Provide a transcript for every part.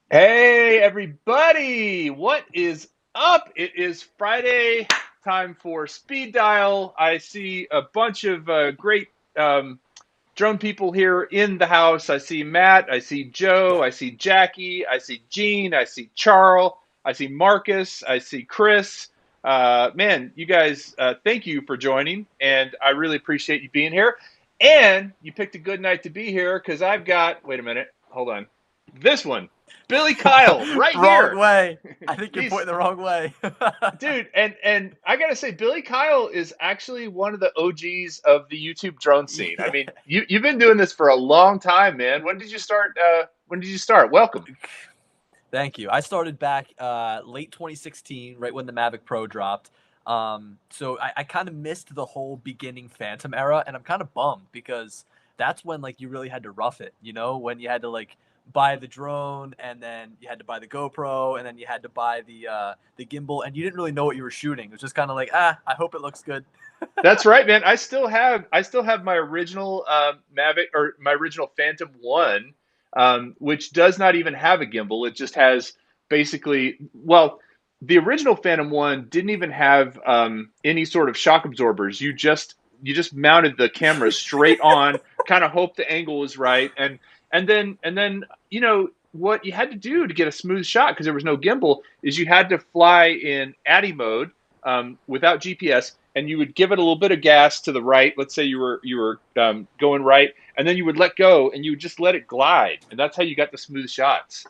Hey, everybody! What is up? It is Friday, time for Speed Dial. I see a bunch of great drone people here in the house. I see Matt, I see Joe, I see Jackie, I see Gene, I see Charles, I see Marcus, I see Chris. Man, you guys, thank you for joining, and I really appreciate you being here. And you picked a good night to be here because I've got, wait a minute, hold on, this one. Billy Kyle, right Wrong here. way. I think you're He's pointing the wrong way. dude, and I gotta say, Billy Kyle is actually one of the OGs of the YouTube drone scene. I Yeah. mean, you've been doing this for a long time, man. When did you start? When did you start? Welcome. Thank you. I started back late 2016, right when the Mavic Pro dropped. So I kind of missed the whole beginning Phantom era, and I'm kind of bummed because that's when like you really had to rough it, when you had to like buy the drone and then you had to buy the GoPro and then you had to buy the gimbal and you didn't really know what you were shooting. It was just kind of like, I hope it looks good. That's right, man. I still have my original Mavic or my original Phantom One, which does not even have a gimbal. It just has basically, well, the original Phantom One didn't even have any sort of shock absorbers. You just mounted the camera straight on, kind of hope the angle was right, and then what you had to do to get a smooth shot because there was no gimbal is you had to fly in ADI mode without GPS, and you would give it a little bit of gas to the right. Let's say you were going right, and then you would let go, and you would just let it glide, and that's how you got the smooth shots.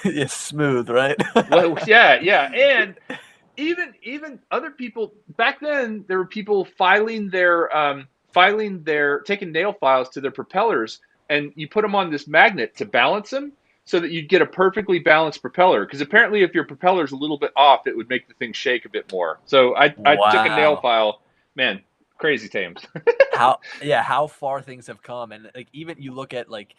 It's smooth, right? Well, yeah, yeah, and even other people back then, there were people filing their taking nail files to their propellers, and you put them on this magnet to balance them so that you'd get a perfectly balanced propeller. Because apparently, if your propeller's a little bit off, it would make the thing shake a bit more. So I took a nail Wow. file, man, crazy times. How far things have come. And like even you look at like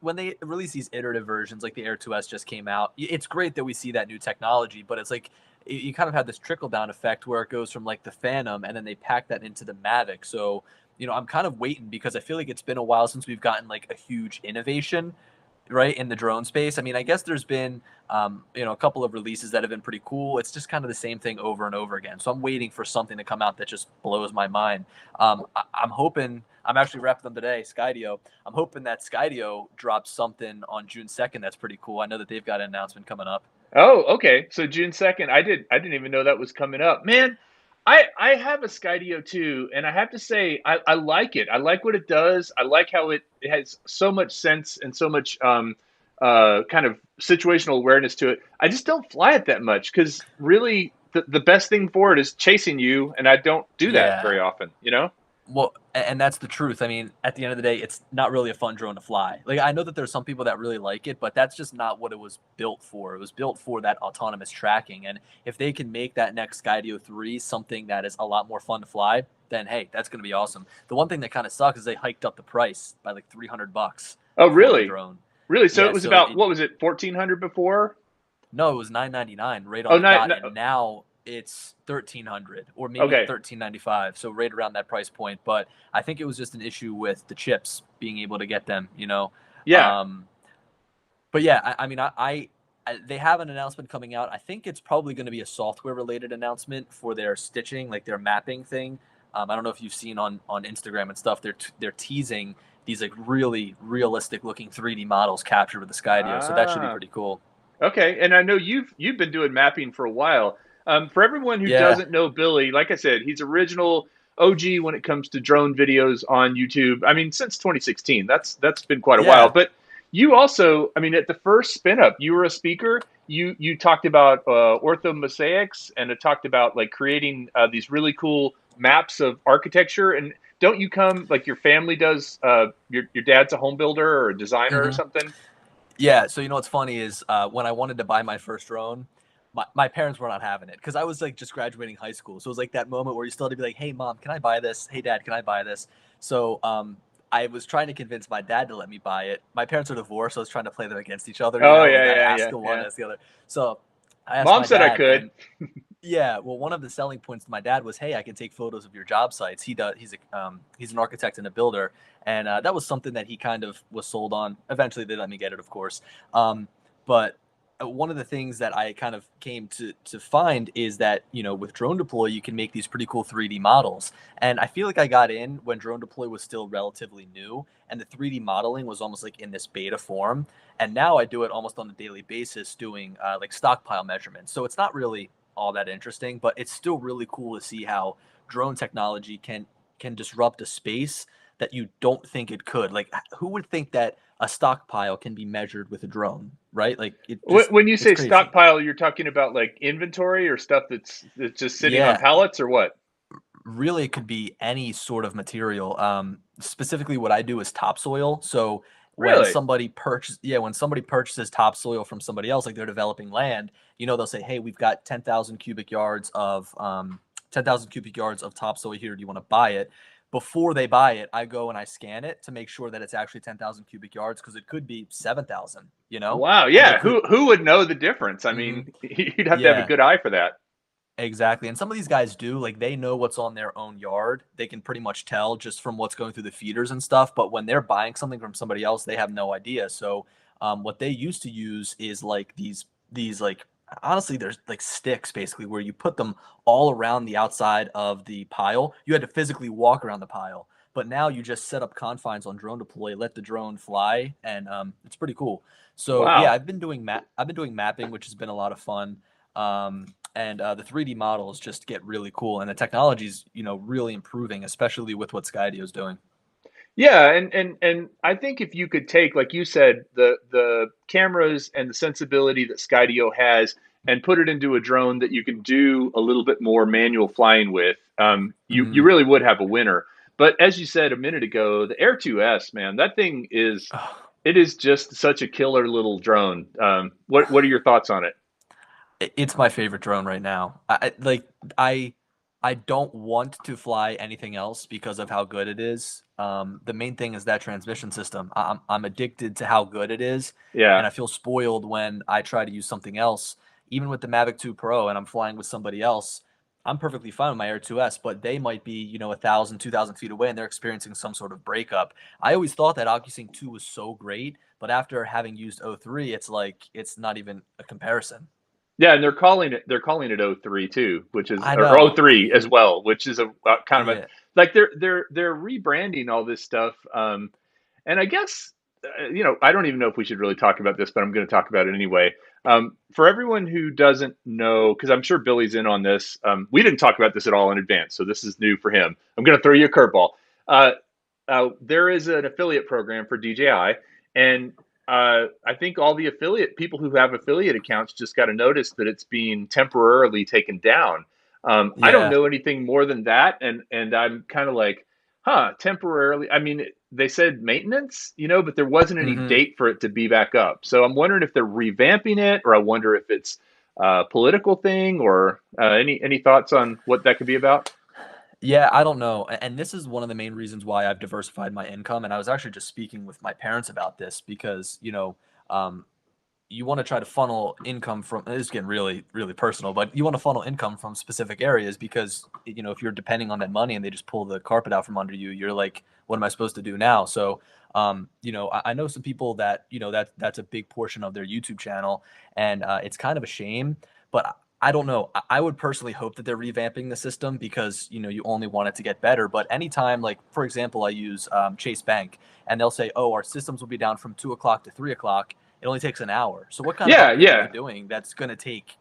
when they release these iterative versions like the Air 2S just came out, it's great that we see that new technology, but it's like you kind of have this trickle down effect where it goes from like the Phantom and then they pack that into the Mavic. So I'm kind of waiting because I feel like it's been a while since we've gotten like a huge innovation right in the drone space. I mean, I guess there's been a couple of releases that have been pretty cool. It's just kind of the same thing over and over again. So I'm waiting for something to come out that just blows my mind. I'm hoping. I'm actually wrapping them today, Skydio. I'm hoping that Skydio drops something on June 2nd. That's pretty cool. I know that they've got an announcement coming up. Oh, okay. So June 2nd. I didn't even know that was coming up. Man, I have a Skydio too, and I have to say I like it. I like what it does. I like how it has so much sense and so much kind of situational awareness to it. I just don't fly it that much because really the best thing for it is chasing you, and I don't do that Yeah. very often, you know? Well, and that's the truth. I mean, at the end of the day, it's not really a fun drone to fly. Like I know that there's some people that really like it, but that's just not what it was built for. It was built for that autonomous tracking. And if they can make that next Skydio 3 something that is a lot more fun to fly, then hey, that's going to be awesome. The one thing that kind of sucks is they hiked up the price by like $300 Oh, for the really? drone. Really? So it Yeah, was so about what was it, 1400 before? no, it was 999 right on Oh, the nine, dot, no, and now it's 1300 or maybe okay. 1395. So right around that price point. But I think it was just an issue with the chips being able to get them. Yeah. Um, but yeah, I mean, they have an announcement coming out. I think it's probably going to be a software related announcement for their stitching, like their mapping thing. I don't know if you've seen on Instagram and stuff. They're teasing these like really realistic looking 3D models captured with the Skydio. So that should be Ah. pretty cool. Okay, and I know you've been doing mapping for a while. For everyone who Yeah. doesn't know Billy, like I said, he's original OG when it comes to drone videos on YouTube. I mean, since 2016, that's been quite a while. Yeah. But you also, I mean, at the first spin up, you were a speaker. You talked about ortho mosaics, and it talked about like creating these really cool maps of architecture. And don't you come like your family does? Your dad's a home builder or a designer or hmm something. Yeah. So what's funny is when I wanted to buy my first drone, my parents were not having it because I was like just graduating high school. So it was like that moment where you still had to be like, "Hey, mom, can I buy this? Hey, dad, can I buy this?" So I was trying to convince my dad to let me buy it. My parents are divorced, so I was trying to play them against each other. Oh Like yeah, I yeah, asked yeah, the one, yeah. asked the other. So I asked Mom my said I dad, could. and yeah, well, one of the selling points to my dad was, "Hey, I can take photos of your job sites." He does. He's an architect and a builder, and that was something that he kind of was sold on. Eventually, they let me get it, of course. Um, But one of the things that I kind of came to find is that, with Drone Deploy, you can make these pretty cool 3D models. And I feel like I got in when Drone Deploy was still relatively new, and the 3D modeling was almost like in this beta form. And now I do it almost on a daily basis, doing like stockpile measurements. So it's not really all that interesting, but it's still really cool to see how drone technology can disrupt a space that you don't think it could. Like, who would think that a stockpile can be measured with a drone, right? Like, When you it's say crazy. stockpile, you're talking about like inventory or stuff that's just sitting on Yeah, pallets or what? really, it could be any sort of material. Specifically, what I do is topsoil. So Really? when somebody purchases topsoil from somebody else, like they're developing land, they'll say, "Hey, we've got 10,000 cubic yards of topsoil here. Do you want to buy it?" Before they buy it, I go and I scan it to make sure that it's actually 10,000 cubic yards, because it could be 7,000. Wow. And they Yeah. could. Who would know the difference? I Mhm. mean, you'd have to have a Yeah. good eye for that. Exactly. And some of these guys do, like, they know what's on their own yard. They can pretty much tell just from what's going through the feeders and stuff. But when they're buying something from somebody else, they have no idea. So what they used to use is like these like, honestly, there's like sticks basically where you put them all around the outside of the pile. You had to physically walk around the pile. But now you just set up confines on Drone Deploy, let the drone fly, and it's pretty cool. So yeah, Wow. I've been doing mapping, which has been a lot of fun. And the 3D models just get really cool, and the technology's really improving, especially with what Skydio is doing. Yeah, and I think if you could take, like you said, the cameras and the sensibility that Skydio has and put it into a drone that you can do a little bit more manual flying with, you Hmm. really would have a winner. But as you said a minute ago, the Air 2S, man, that thing it is just such a killer little drone. What are your thoughts on it? It's my favorite drone right now. I I don't want to fly anything else because of how good it is. The main thing is that transmission system. I'm addicted to how good it is, and Yeah. I feel spoiled when I try to use something else. Even with the Mavic 2 Pro, and I'm flying with somebody else, I'm perfectly fine with my Air 2S, but they might be 1,000, 2,000 feet away, and they're experiencing some sort of breakup. I always thought that OcuSync 2 was so great, but after having used O3, it's like it's not even a comparison. Yeah, and they're calling it O3 too, which is I or know. O3 as well, which is a kind of a Yeah. like they're rebranding all this stuff. And I guess I don't even know if we should really talk about this, but I'm going to talk about it anyway. For everyone who doesn't know, because I'm sure Billy's in on this, we didn't talk about this at all in advance, so this is new for him. I'm going to throw you a curveball. Uh, there is an affiliate program for DJI, and I think all the affiliate people who have affiliate accounts just got a notice that it's being temporarily taken down. I don't Yeah. know anything more than that, and I'm kind of like, huh, temporarily. I mean, they said maintenance, but there wasn't any Hmm. date for it to be back up. So I'm wondering if they're revamping it, or I wonder if it's a political thing, or any thoughts on what that could be about? Yeah, I don't know. And this is one of the main reasons why I've diversified my income. And I was actually just speaking with my parents about this because, um, you want to try to funnel income from, this is getting really, really personal, but you want to funnel income from specific areas because, if you're depending on that money and they just pull the carpet out from under you, you're like, what am I supposed to do now? So, I know some people that, that's a big portion of their YouTube channel, and it's kind of a shame, but I don't know. I would personally hope that they're revamping the system because, you only want it to get better. But anytime, like, for example, I use Chase Bank, and they'll say, oh, our systems will be down from 2 o'clock to 3 o'clock. It only takes an hour. So what kind of Yeah, upgrades are they yeah. doing that's going to take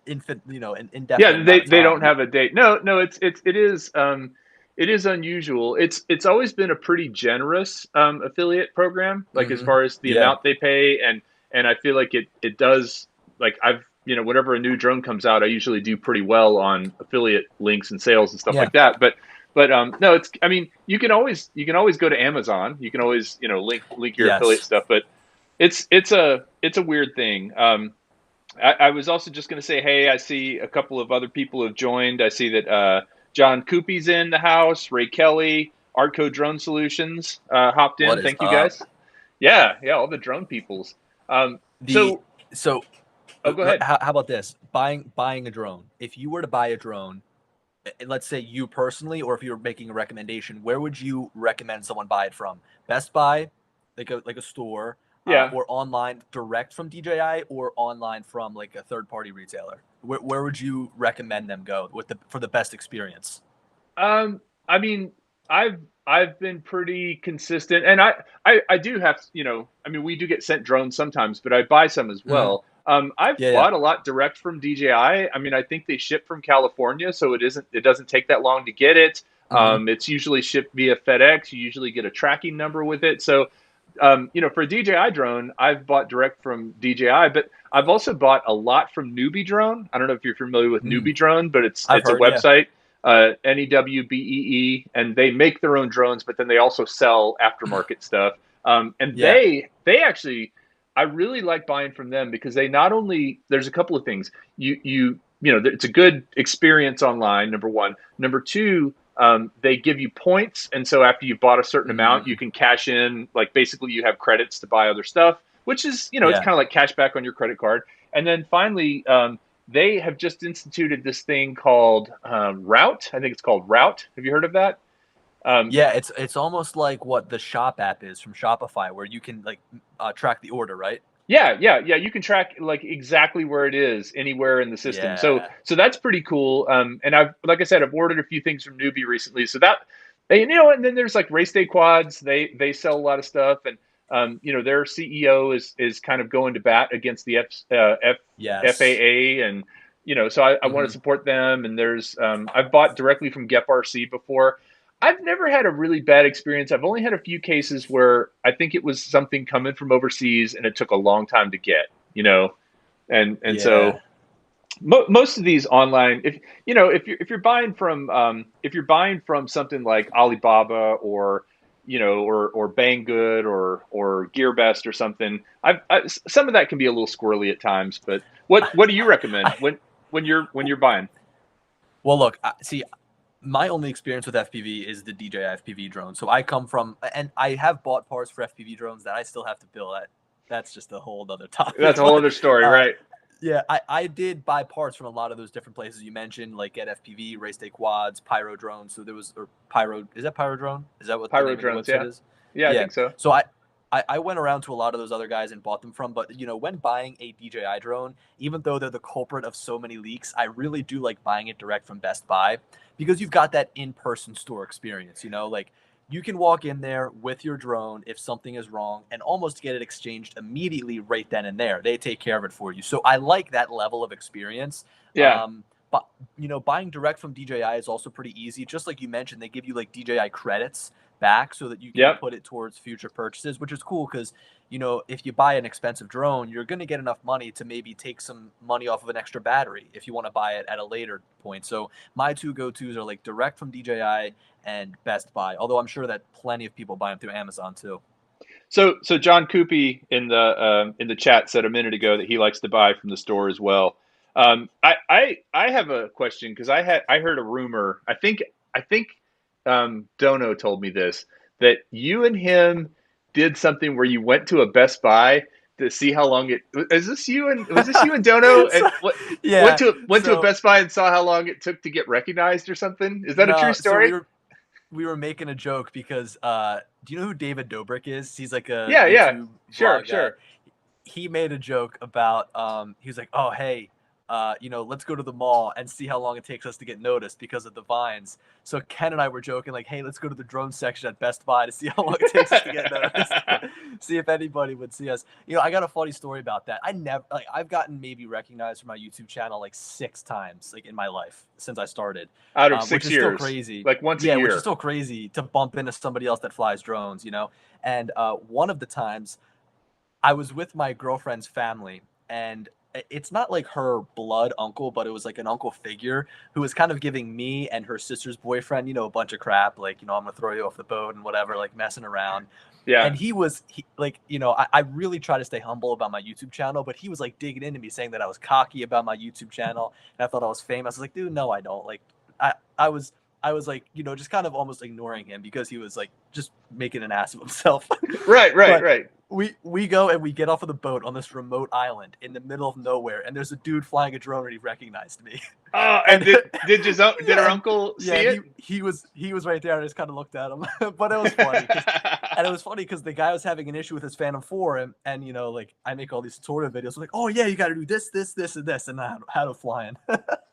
an Yeah, indefinite amount they of they time? don't have a date. No, no, it is unusual. It's always been a pretty generous affiliate program, like as Hmm. far as the Yeah. amount they pay, and I feel like it does, like I've whenever a new drone comes out, I usually do pretty well on affiliate links and sales and stuff Yeah. like that. But no, it's, I mean, you can always go to Amazon. You can always link your affiliate Yes. stuff, but it's a weird thing. I was also just going to say, hey, I see a couple of other people have joined. I see that John Coopy's in the house, Ray Kelly, Artco Drone Solutions hopped What in. is Thank you up? guys. Yeah, yeah, all the drone peoples. The So, so oh, go ahead. how about this? Buying a drone. If you were to buy a drone, let's say you personally, or if you were making a recommendation, where would you recommend someone buy it from? Best Buy, like a store, Yeah. or online direct from DJI, or online from like a third party retailer? Where would you recommend them go for the best experience? I mean, I've I've been pretty consistent, and I do have, I mean, we do get sent drones sometimes, but I buy some as Hmm. well. I've Yeah, yeah. bought a lot direct from DJI. I mean, I think they ship from California, so it doesn't take that long to get it. Hmm. It's usually shipped via FedEx. You usually get a tracking number with it. So, for a DJI drone, I've bought direct from DJI, but I've also bought a lot from Newbie Drone. I don't know if you're familiar with Mm. Newbie Drone, but I've it's a heard, yeah. website, NEWBEE, and they make their own drones, but then they also sell aftermarket stuff. And Yeah. they actually, I really like buying from them because they not only, there's a couple of things. It's a good experience online. Number one. Number two, they give you points, and so after you've bought a certain amount, you Mm. can cash in. Like basically, you have credits to buy other stuff, which is, it's Yeah. kind of like cash back on your credit card. And then finally, they have just instituted this thing called Route. I think it's called Route. Have you heard of that? Um, Yeah, it's almost like what the Shop app is from Shopify, where you can like track the order, right? yeah, yeah, yeah. You can track like exactly where it is anywhere in the system. So Yeah. so that's pretty cool. And like I said, I've ordered a few things from Newbie recently. So that, and then there's like Race Day Quads. They sell a lot of stuff, and their CEO is kind of going to bat against the Yes. FAA, and so I want to Hmm. support them. And there's I've bought directly from Gep RC before. I've never had a really bad experience. I've only had a few cases where I think it was something coming from overseas and it took a long time to get, and Yeah. so most of these online, if you're buying from something like Alibaba, or or Banggood, or GearBest or something, some of that can be a little squirrely at times. But what do you recommend I when you're buying? well, look, see, my only experience with FPV is the DJI FPV drone. So I come from, and I have bought parts for FPV drones that I still have to build. That's just a whole other topic. That's a whole But other story, uh, right? yeah, I did buy parts from a lot of those different places you mentioned, like Get FPV, Race Day Quads, Pyro Drones. So there was, or Pyro, is that Pyro Drone? Is that what the Pyro name of the drones, website yeah. is? Yeah, I Yeah. think so. So I went around to a lot of those other guys and bought them from. But when buying a DJI drone, even though they're the culprit of so many leaks, I really do like buying it direct from Best Buy, because you've got that in-person store experience. Like you can walk in there with your drone if something is wrong and almost get it exchanged immediately right then and there. They take care of it for you. So I like that level of experience. Yeah. But buying direct from DJI is also pretty easy. Just like you mentioned, they give you like DJI credits back so that you can Yep. put it towards future purchases, which is cool because if you buy an expensive drone, you're going to get enough money to maybe take some money off of an extra battery if you want to buy it at a later point. So my two go-tos are like direct from DJI and Best Buy, although I'm sure that plenty of people buy them through Amazon too. So John Coopy in the chat said a minute ago that he likes to buy from the store as well. I have a question because I heard a rumor. I think Dono told me this, that you and him did something where you went to a Best Buy to see how long it is. This you and Was this you and Dono, So, and what yeah. went to a So Best Buy and saw how long it took to get recognized or something? Is that a true no, so story? we were making a joke because do you know who David Dobrik is? He's like a Yeah, yeah, YouTube sure, vlog guy. sure. He made a joke about he was like, oh hey, let's go to the mall and see how long it takes us to get noticed because of the vines. So Ken and I were joking like, hey, let's go to the drone section at Best Buy to see how long it takes us to get noticed. See if anybody would see us. I got a funny story about that. I've gotten maybe recognized for my YouTube channel like 6 times like in my life since I started, Out of which six is still years, crazy. like once a Yeah, which is year. still crazy to bump into somebody else that flies drones. And one of the times I was with my girlfriend's family, and it's not like her blood uncle, but it was like an uncle figure who was kind of giving me and her sister's boyfriend, a bunch of crap, like, I'm gonna throw you off the boat and whatever, like messing around. Yeah. And like, I really try to stay humble about my YouTube channel, but he was like digging into me saying that I was cocky about my YouTube channel and I thought I was famous. I was like, dude, no, I don't. Like, I, I was, I was like, just kind of almost ignoring him because he was like just making an ass of himself. Right, right, But right. we go and we get off of the boat on this remote island in the middle of nowhere, and there's a dude flying a drone, and he recognized me. Oh, and And did yeah, her and uncle yeah, see and it? he was right there. And I just kind of looked at him, but it was funny because And it was funny because the guy was having an issue with his Phantom 4, and you know, like I make all these tutorial videos, like, oh yeah, you got to do this, this, this, and this, and how to fly in.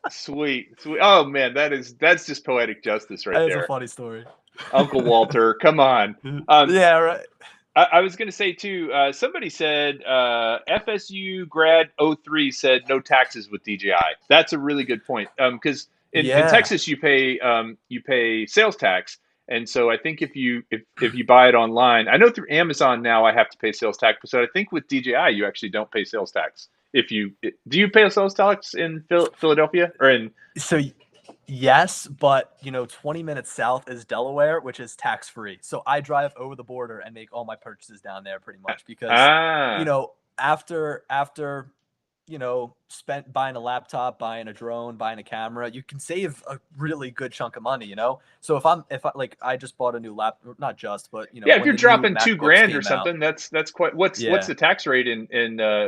Sweet, sweet. Oh man, that's just poetic justice right It's a there. funny story. Uncle Walter, come on. Um, Yeah, right. I was going to say too. Somebody said FSU grad '03 said no taxes with DJI. That's a really good point. Because in Yeah. Texas you pay sales tax, and so I think if you buy it online, I know through Amazon now I have to pay sales tax. So I think with DJI you actually don't pay sales tax. If you do you pay sales tax in Philadelphia or in So yes, but you know, 20 minutes south is Delaware, which is tax free. So I drive over the border and make all my purchases down there pretty much because, you ah know, after you know, spent buying a laptop, buying a drone, buying a camera, you can save a really good chunk of money, you know? So if I like I just bought a new not just, but you know, Yeah, if when you're the new dropping two MacBooks grand or came out, something, that's quite. What's yeah. the tax rate in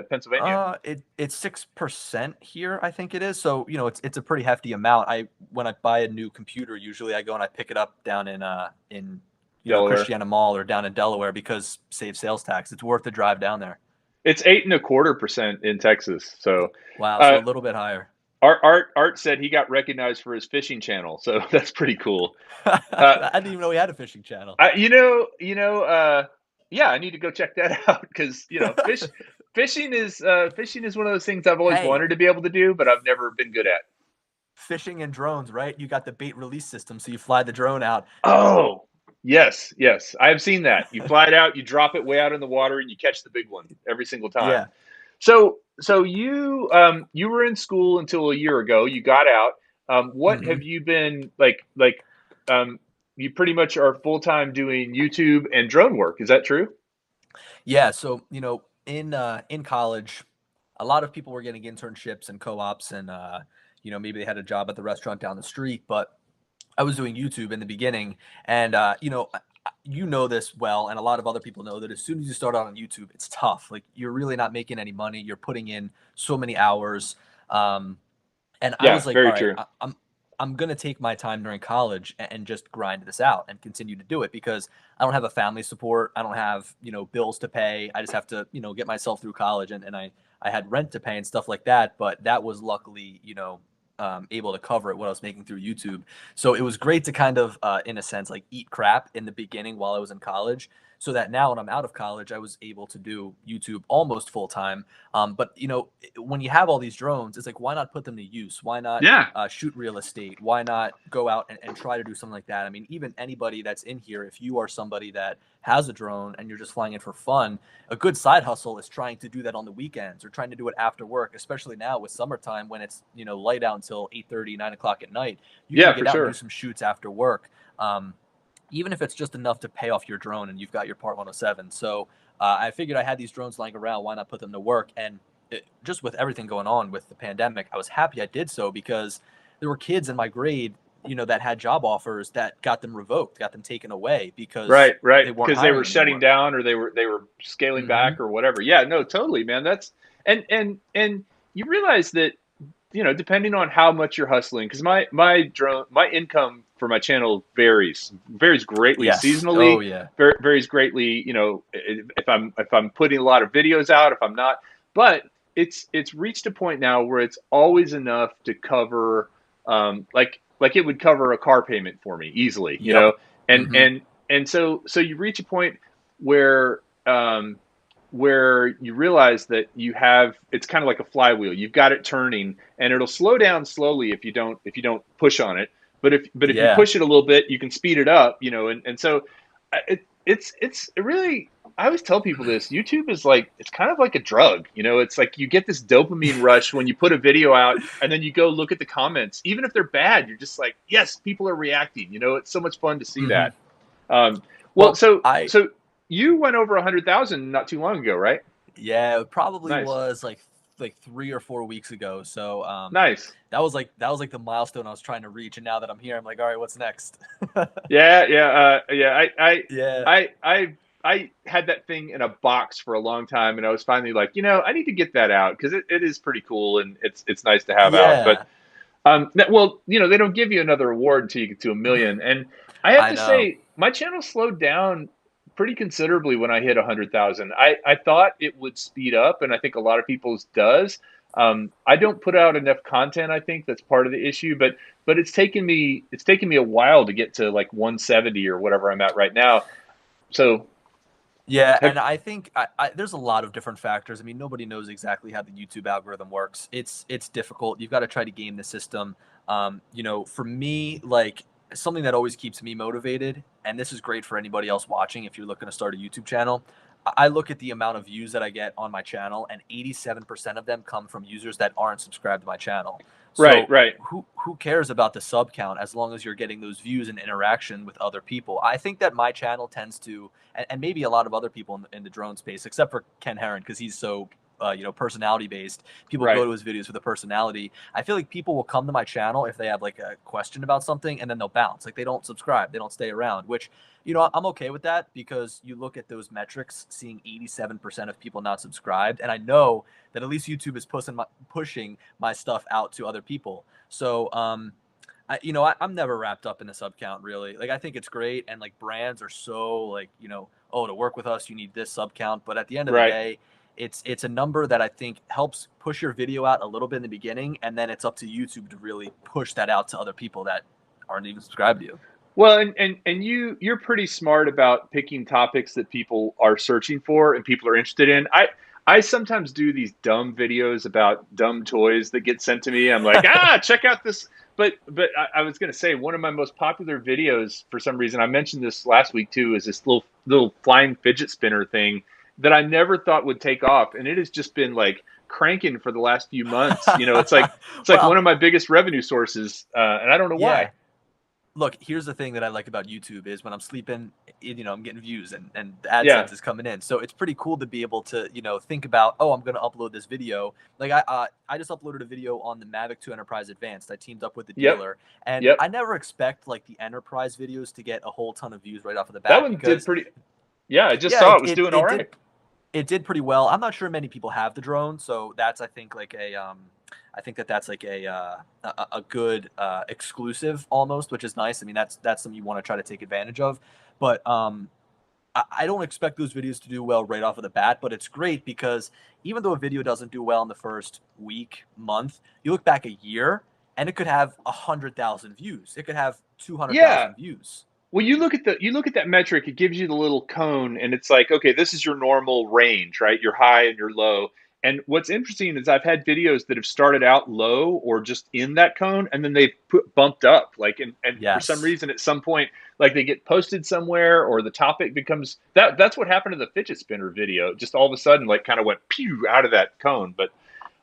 Pennsylvania? It's 6% here, I think it is. So you know, it's a pretty hefty amount. I when I buy a new computer, usually I go and I pick it up down in you know Delaware. Christiana Mall or down in Delaware because save sales tax. It's worth the drive down there. It's 8.25% in Texas. So, Wow, so uh, a little bit higher. Art said he got recognized for his fishing channel, so that's pretty cool. Uh, I didn't even know we had a fishing channel. yeah, I need to go check that out because fishing is one of those things I've always Hey, wanted to be able to do, but I've never been good at. fishing and drones, right? You got the bait release system, so you fly the drone out. Oh, yes, yes, I have seen that. You fly it out, you drop it way out in the water, and you catch the big one every single time. Yeah. So you were in school until a year ago. You got out. What Hmm. have you been like? Um, you pretty much are full time doing YouTube and drone work. Is that true? Yeah, so you know, in college, a lot of people were getting internships and co-ops, and you know, maybe they had a job at the restaurant down the street. But I was doing YouTube in the beginning, and you know this well, and a lot of other people know that as soon as you start out on YouTube, it's tough. Like you're really not making any money. You're putting in so many hours. Um, and I Yeah, was like, all very right, true. I'm gonna take my time during college and just grind this out and continue to do it because I don't have a family support. I don't have, you know, bills to pay. I just have to, you know, get myself through college, and I had rent to pay and stuff like that. But that was luckily, you know, able to cover it what I was making through YouTube. So it was great to kind of, in a sense, like eat crap in the beginning while I was in college, so that now when I'm out of college, I was able to do YouTube almost full time. But you know, when you have all these drones, it's like, why not put them to use? Why not Yeah, shoot real estate? Why not go out and try to do something like that? I mean, even anybody that's in here, if you are somebody that has a drone and you're just flying it for fun, a good side hustle is trying to do that on the weekends or trying to do it after work, especially now with summertime when it's, you know, light out until 8:30, 9 o'clock at night. You can yeah, get for out and do sure. some shoots after work. Even if it's just enough to pay off your drone and you've got your Part 107. So I figured I had these drones lying around. Why not put them to work? And just with everything going on with the pandemic, I was happy I did so because there were kids in my grade, you know, that had job offers that got them revoked, got them taken away because Right, right. they weren't Because they were hiring shutting anymore. down or they were scaling Hmm. back or whatever. Yeah, no, totally, man. That's and you realize that depending on how much you're hustling, because my income for my channel varies greatly Yes. Oh seasonally, yeah. varies greatly. If I'm putting a lot of videos out, if I'm not, but it's reached a point now where it's always enough to cover, like it would cover a car payment for me easily, Yep. and Hmm. and and so you reach a point where where you realize that it's kind of like a flywheel. You've got it turning, and it'll slow down slowly if you don't push on it. But if you Yeah. push it a little bit, you can speed it up. And so it's really. I always tell people this. YouTube is like it's kind of like a drug. It's like you get this dopamine rush when you put a video out, and then you go look at the comments. Even if they're bad, you're just like, yes, people are reacting. It's so much fun to see Hmm. that. Um, well, Well, so I so you went over 100,000 not too long ago, right? yeah, it probably Nice, was like 3 or 4 weeks ago. So nice. that was like the milestone I was trying to reach, and now that I'm here, I'm like, all right, what's next? Yeah, yeah, yeah. Yeah. I had that thing in a box for a long time, and I was finally like, I need to get that out because it is pretty cool and it's nice to have out. But Yeah. well, they don't give you another award until you get to 1 million, and I have I to know. say my channel slowed down pretty considerably when I hit 100,000. I thought it would speed up, and I think a lot of people's does. I don't put out enough content. I think that's part of the issue, but it's taken me a while to get to like 170 or whatever I'm at right now. So Yeah, have and I think there's a lot of different factors. I mean, nobody knows exactly how the YouTube algorithm works. It's difficult. You've got to try to game the system. For me, like something that always keeps me motivated, and this is great for anybody else watching if you're looking to start a YouTube channel. I look at the amount of views that I get on my channel, and 87% of them come from users that aren't subscribed to my channel. right, So right, who cares about the sub count as long as you're getting those views and interaction with other people? I think that my channel tends to, and maybe a lot of other people in the drone space, except for Ken Herron, because he's so personality based. People go right. to his videos for the personality. I feel like people will come to my channel if they have like a question about something, and then they'll bounce. Like they don't subscribe, they don't stay around. Which I'm okay with that because you look at those metrics, seeing 87% of people not subscribed, and I know that at least YouTube is pushing my stuff out to other people. So I'm never wrapped up in the sub count really. Like I think it's great, and like brands are so like oh, to work with us you need this sub count, but at the end of the Right. day, it's a number that I think helps push your video out a little bit in the beginning, and then it's up to YouTube to really push that out to other people that aren't even subscribed to you. Well, and you're pretty smart about picking topics that people are searching for and people are interested in. I sometimes do these dumb videos about dumb toys that get sent to me. I'm like, check out this. But I was going to say one of my most popular videos for some reason, I mentioned this last week too, is this little flying fidget spinner thing that I never thought would take off, and it has just been like cranking for the last few months. It's like one Well, of my biggest revenue sources, and I don't know why. yeah. Look, here's the thing that I like about YouTube is when I'm sleeping, I'm getting views and the Yeah. AdSense is coming in. So it's pretty cool to be able to, think about, oh, I'm going to upload this video. Like I just uploaded a video on the Mavic 2 Enterprise Advanced. I teamed up with the Yep. dealer, and Yep. I never expect like the Enterprise videos to get a whole ton of views right off of the That bat one did because pretty. Yeah, I just yeah, saw it it was it, doing all it right. did it did pretty well. I'm not sure many people have the drone, so that's I think that that's like a good exclusive almost, which is nice. I mean, that's something you want to try to take advantage of. But I don't expect those videos to do well right off of the bat, but it's great because even though a video doesn't do well in the first week, month, you look back a year and it could have 100,000 views. It could have Yeah. 200,000 views. Well, you look at that metric. It gives you the little cone, and it's like, okay, this is your normal range, right? Your high and your low. And what's interesting is I've had videos that have started out low or just in that cone, and then they've bumped up, like, and for some Yes. reason at some point, like they get posted somewhere, or the topic becomes that. That's what happened to the fidget spinner video. Just all of a sudden, like, kind of went pew out of that cone. But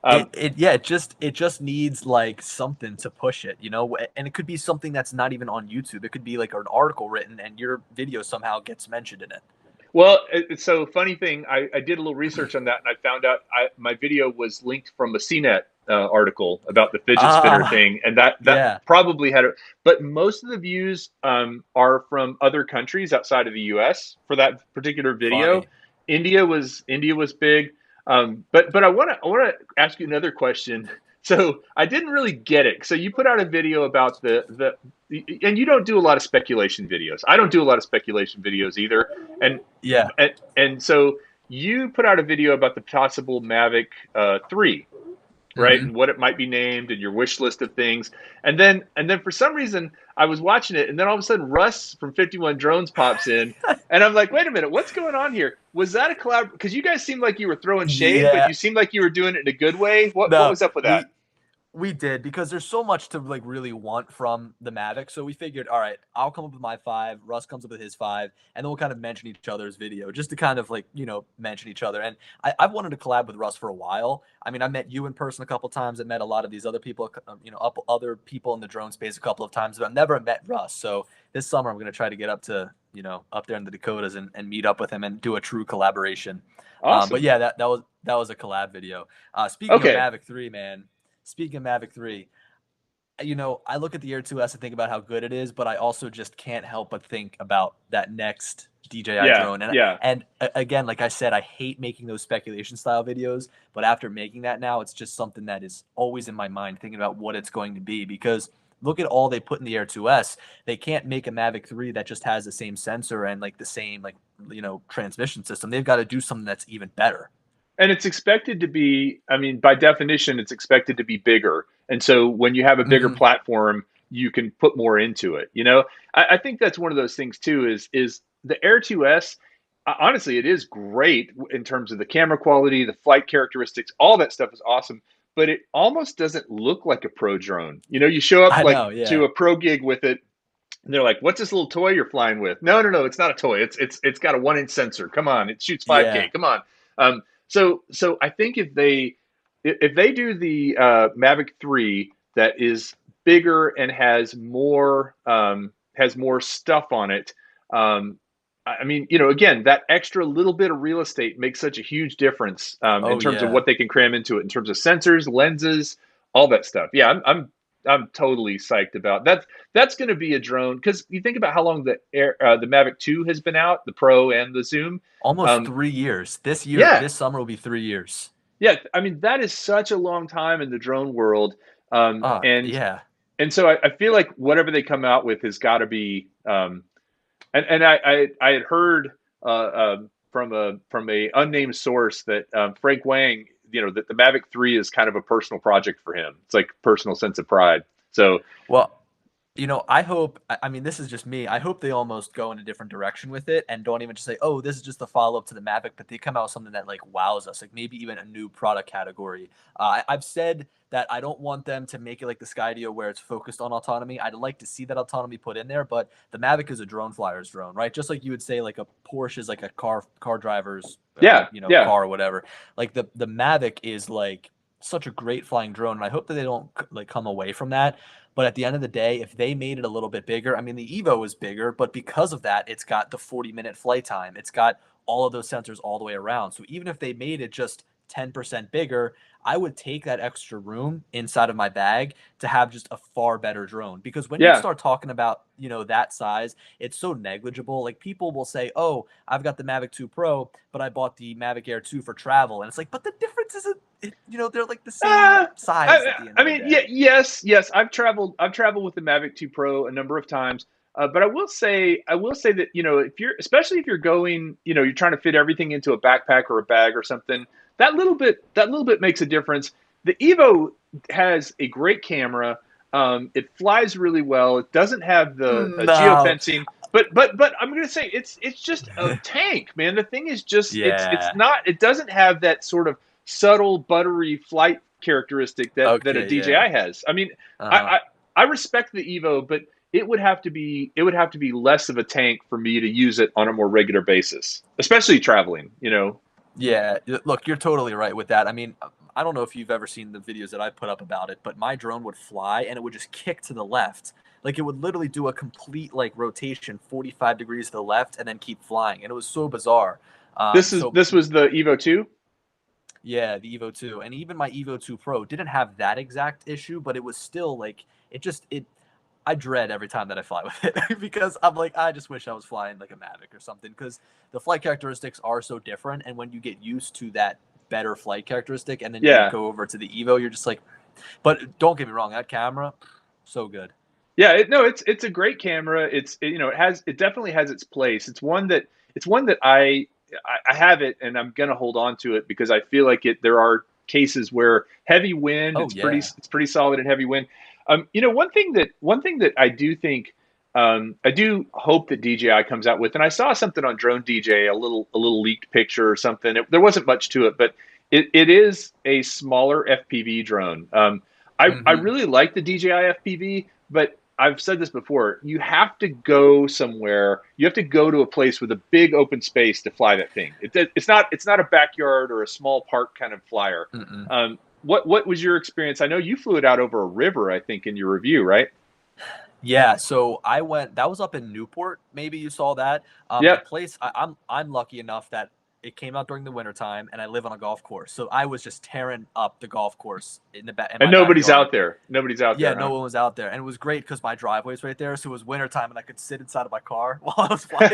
um, It just needs like something to push it, and it could be something that's not even on YouTube. It could be like an article written and your video somehow gets mentioned in it. Well, it's so funny thing. I did a little research on that, and I found out my video was linked from a CNET article about the fidget spinner Ah, thing, and that yeah, probably had it. But most of the views are from other countries outside of the U.S. for that particular video. funny. India was big, but I want to ask you another question. So I didn't really get it. So you put out a video about and you don't do a lot of speculation videos. I don't do a lot of speculation videos either. And Yeah. and so you put out a video about the possible Mavic 3, right? Hmm. And what it might be named and your wish list of things. And then for some reason I was watching it, and then all of a sudden Russ from 51 Drones pops in, and I'm like, wait a minute, what's going on here? Was that a collab? Because you guys seemed like you were throwing shade, but Yeah. you seemed like you were doing it in a good way. What No, was up with that? we did because there's so much to like really want from the Mavic. So we figured, all right, I'll come up with my five, Russ comes up with his five, and then we'll kind of mention each other's video just to kind of like, mention each other. And I've wanted to collab with Russ for a while. I mean, I met you in person a couple times. I met a lot of these other people, other people in the drone space a couple of times, but I've never met Russ. So this summer, I'm going to try to get up to, up there in the Dakotas and meet up with him and do a true collaboration. But Awesome. yeah, that was a collab video. Speaking of Okay. Mavic 3, man. Speaking of Mavic 3, I look at the Air 2S and think about how good it is, but I also just can't help but think about that next DJI Yeah. drone. And Yeah. again, like I said, I hate making those speculation style videos, but after making that now, it's just something that is always in my mind, thinking about what it's going to be because look at all they put in the Air 2S. They can't make a Mavic 3 that just has the same sensor and like the same like transmission system. They've got to do something that's even better. And it's expected to be, I mean, by definition, it's expected to be bigger. And so when you have a bigger Mm-hmm. platform, you can put more into it. I think that's one of those things too. Is the Air 2S? Honestly, it is great in terms of the camera quality, the flight characteristics, all that stuff is awesome. But it almost doesn't look like a pro drone. You show up I like know, yeah, to a pro gig with it, and they're like, "What's this little toy you're flying with?" No, no, no, it's not a toy. It's got a 1 inch sensor. Come on, it shoots 5K. yeah. Come on. So I think if they do the Mavic 3 that is bigger and has more stuff on it. I mean, again, that extra little bit of real estate makes such a huge difference in Oh terms of yeah. what they can cram into it, in terms of sensors, lenses, all that stuff. Yeah, I'm totally psyched about that. That's going to be a drone because you think about how long the Mavic 2 has been out, the Pro and the Zoom. Almost Um, 3 years. This year, yeah, this summer will be 3 years. yeah. I mean, that is such a long time in the drone world. And Yeah. and so I feel like whatever they come out with has got to be. And I had heard from a unnamed source that Frank Wang, that the Mavic 3 is kind of a personal project for him. It's like a personal sense of pride. So Well, I hope, I mean, this is just me. I hope they almost go in a different direction with it and don't even just say, oh, this is just the follow up to the Mavic, but they come out with something that like wows us, like maybe even a new product category. I've said that I don't want them to make it like the Skydio where it's focused on autonomy. I'd like to see that autonomy put in there, but the Mavic is a drone flyer's drone, right? Just like you would say, like a Porsche is like a car driver's, yeah, yeah, car or whatever. Like the Mavic is like such a great flying drone, and I hope that they don't like come away from that. But at the end of the day, if they made it a little bit bigger, I mean, the Evo is bigger, but because of that, it's got the 40-minute flight time. It's got all of those sensors all the way around. So even if they made it just 10% bigger, I would take that extra room inside of my bag to have just a far better drone. Because when you yeah. start talking about, that size, it's so negligible. Like people will say, oh, I've got the Mavic 2 Pro, but I bought the Mavic Air 2 for travel. And it's like, but the difference isn't, they're like the same Uh, size at I, the end I of the mean, yeah, day. yes, yes. I've traveled with the Mavic 2 Pro a number of times. But I will say that especially if you're going, you're trying to fit everything into a backpack or a bag or something. That little bit makes a difference. The Evo has a great camera. It flies really well. It doesn't have the No. geofencing, but I'm gonna say it's just a tank, man. The thing is just it's Yeah. not. It doesn't have that sort of subtle buttery flight characteristic that a Okay, yeah. DJI has. I mean, I, Uh-huh. I I respect the Evo, but it would have to be less of a tank for me to use it on a more regular basis, especially traveling. Yeah, look, you're totally right with that. I mean, I don't know if you've ever seen the videos that I put up about it, but my drone would fly and it would just kick to the left. Like it would literally do a complete like rotation, 45 degrees to the left, and then keep flying. And it was so bizarre. This is So this was the Evo 2. yeah, the Evo 2. And even my Evo 2 Pro didn't have that exact issue, but it was still like it I dread every time that I fly with it because I'm like, I just wish I was flying like a Mavic or something because the flight characteristics are so different. And when you get used to that better flight characteristic and then you Yeah, go over to the Evo, you're just like, but don't get me wrong, that camera, so good. yeah. No, it's a great camera. It definitely has its place. It's one that I have it and I'm gonna hold on to it because I feel like there are cases where heavy wind, Oh, yeah. it's pretty solid in heavy wind. One thing that I do think, I do hope that DJI comes out with, and I saw something on Drone DJ, a little leaked picture or something. There wasn't much to it, but it is a smaller FPV drone. I Hmm. really like the DJI FPV, but I've said this before. You have to go somewhere. You have to go to a place with a big open space to fly that thing. It's not a backyard or a small park kind of flyer. Mm-mm. What was your experience? I know you flew it out over a river, I think, in your review, right? Yeah, so I went. That was up in Newport. Maybe you saw that. The Yep. place I'm lucky enough that it came out during the wintertime, and I live on a golf course, so I was just tearing up the golf course in And my nobody's backyard. out there. Nobody's out Yeah, there, huh? no one was out there, and it was great because my driveway's right there, so it was wintertime, and I could sit inside of my car while I was flying,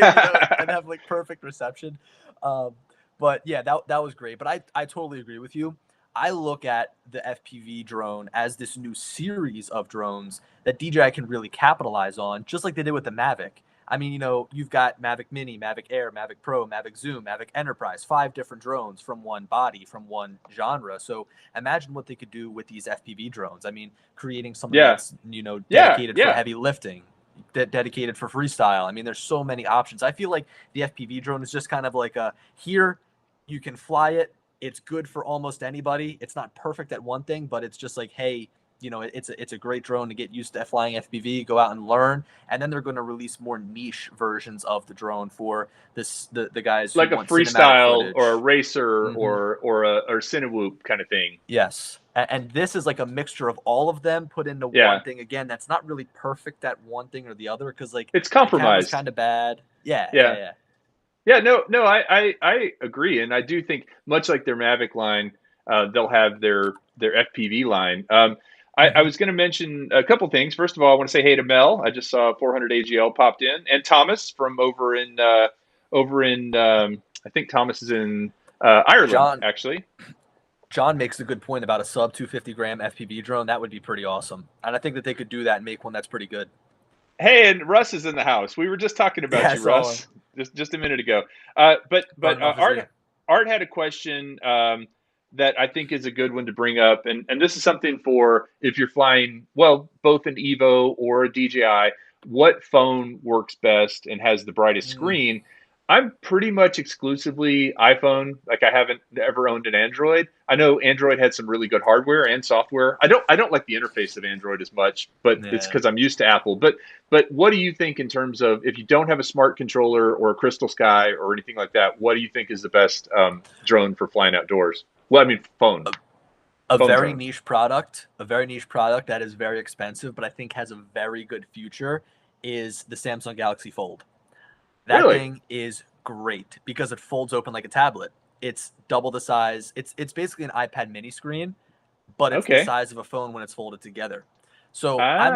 and have like perfect reception. Um, but yeah, that was great. But I totally agree with you. I look at the FPV drone as this new series of drones that DJI can really capitalize on, just like they did with the Mavic. I mean, you've got Mavic Mini, Mavic Air, Mavic Pro, Mavic Zoom, Mavic Enterprise, 5 different drones from one body, from one genre. So imagine what they could do with these FPV drones. I mean, creating something Yeah, that's, yeah, dedicated for yeah. heavy lifting, dedicated for freestyle. I mean, there's so many options. I feel like the FPV drone is just kind of like here, you can fly it. It's good for almost anybody. It's not perfect at one thing, but it's just like, hey, it's a great drone to get used to flying FPV, go out and learn, and then they're going to release more niche versions of the drone for the guys who Like a want cinematic freestyle or a footage. racer Mm-hmm. or Cinewhoop kind of thing. Yes, and this is like a mixture of all of them put into one Yeah, thing. Again, that's not really perfect at one thing or the other because like it's the camera's compromised. kind of bad. Yeah, yeah, Yeah, yeah. yeah. No, no, I agree, and I do think much like their Mavic line, they'll have their FPV line. I Mm-hmm. was going to mention a couple things. First of all, I want to say hey to Mel. I just saw 400 AGL popped in, and Thomas from over in I think Thomas is in Ireland John actually. John makes a good point about a sub 250-gram FPV drone. That would be pretty awesome, and I think that they could do that and make one that's pretty good. Hey, and Russ is in the house. We were just talking Yeah, about I you, saw him Russ, just a minute ago. But burning off his Art ear. Art had a question that I think is a good one to bring up, and this is something for if you're flying well, both an Evo or a DJI. What phone works best and has the brightest Mm, screen? I'm pretty much exclusively iPhone. Like I haven't ever owned an Android. I know Android had some really good hardware and software. I don't like the interface of Android as much, but it's yeah. because I'm used to Apple. But what do you think in terms of if you don't have a smart controller or a Crystal Sky or anything like that? What do you think is the best drone for flying outdoors? Well, I mean, A phone very drone. niche product, a very niche product that is very expensive, but I think has a very good future is the Samsung Galaxy Fold. That Really? thing is great because it folds open like a tablet. It's double the size. It's basically an iPad mini screen, but it's the Okay. size of a phone when it's folded together. So Ah, I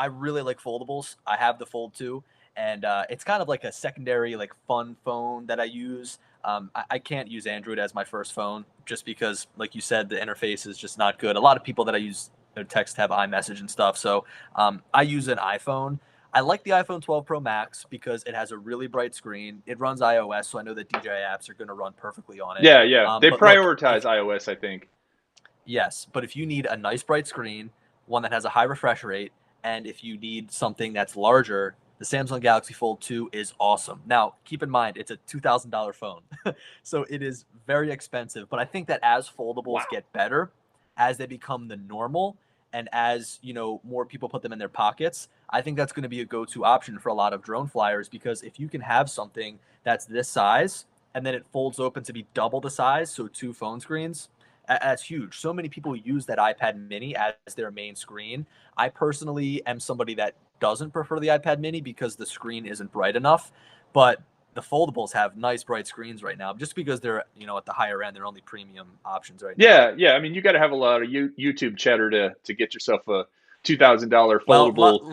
really like foldables. I have the Fold 2, and it's kind of like a secondary like fun phone that I use. I can't use Android as my first phone just because, like you said, the interface is just not good. A lot of people that I use their text have iMessage and stuff, so I use an iPhone. I like the iPhone 12 Pro Max because it has a really bright screen. It runs iOS, so I know that DJI apps are going to run perfectly on it. yeah, yeah. They But look, prioritize if iOS, I think. Yes, but if you need a nice bright screen, one that has a high refresh rate, and if you need something that's larger, the Samsung Galaxy Fold 2 is awesome. Now, keep in mind, it's a $2,000 phone. So it is very expensive, but I think that as foldables Wow. get better, as they become the normal, and as, more people put them in their pockets, I think that's going to be a go-to option for a lot of drone flyers because if you can have something that's this size and then it folds open to be double the size, so 2 phone screens, that's huge. So many people use that iPad mini as their main screen. I personally am somebody that doesn't prefer the iPad mini because the screen isn't bright enough, but the foldables have nice bright screens right now just because they're, at the higher end, they're only premium options right now. Yeah, yeah. I mean, you got to have a lot of YouTube cheddar to get yourself a $2,000 Well, foldable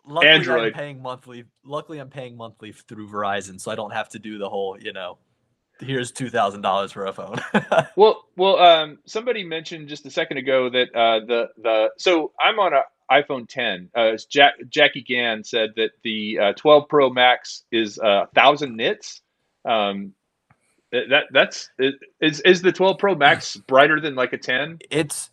luckily I'm Android. paying monthly. Luckily I'm paying monthly through Verizon, so I don't have to do the whole, here's $2,000 for a phone. Well, somebody mentioned just a second ago that the so I'm on a iPhone 10. Jackie Gann said that the 12 Pro Max is 1,000 nits. Um, that's is the 12 Pro Max brighter than like a 10? It's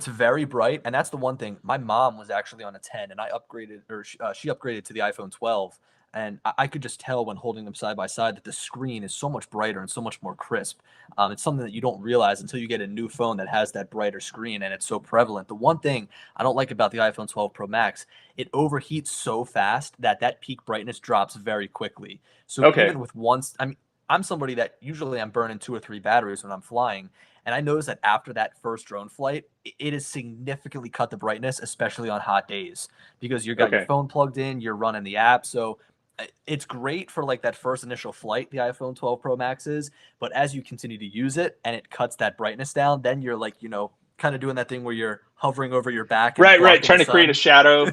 very bright, and that's the one thing. My mom was actually on a 10, and I upgraded, or she upgraded to the iPhone 12, and I could just tell when holding them side by side that the screen is so much brighter and so much more crisp. It's something that you don't realize until you get a new phone that has that brighter screen, and it's so prevalent. The one thing I don't like about the iPhone 12 Pro Max, it overheats so fast that that peak brightness drops very quickly. So Okay. even with I'm somebody that usually I'm burning 2 or 3 batteries when I'm flying. And I noticed that after that first drone flight, it has significantly cut the brightness, especially on hot days, because you got your Okay. phone plugged in, you're running the app. So it's great for like that first initial flight, the iPhone 12 Pro Max is. But as you continue to use it and it cuts that brightness down, then you're like, kind of doing that thing where you're hovering over your back and Right, right. blocking the Trying to create a sun. shadow,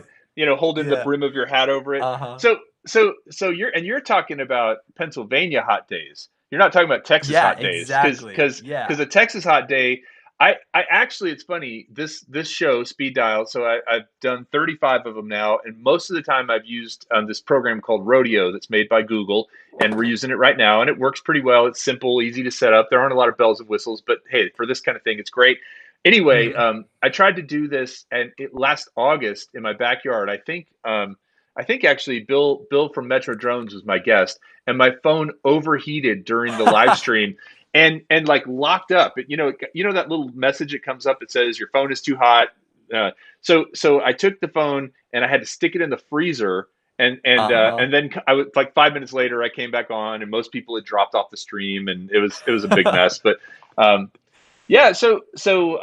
holding the Yeah. brim of your hat over it. Uh-huh. So you're talking about Pennsylvania hot days. You're not talking about Texas Yeah, hot days, exactly. because Yeah. a Texas hot day. I actually, it's funny, this show SpeedDial. So I've done 35 of them now, and most of the time I've used this program called Rodeo that's made by Google, and we're using it right now, and it works pretty well. It's simple, easy to set up. There aren't a lot of bells and whistles, but hey, for this kind of thing, it's great. Anyway, Hmm. I tried to do this, and last August in my backyard. I think actually Bill from Metro Drones was my guest, and my phone overheated during the live stream and like locked up. You know that little message that comes up that says your phone is too hot. Uh, so I took the phone and I had to stick it in the freezer. Uh-huh. And then I was like 5 minutes later I came back on and most people had dropped off the stream and it was a big mess. But um, yeah, so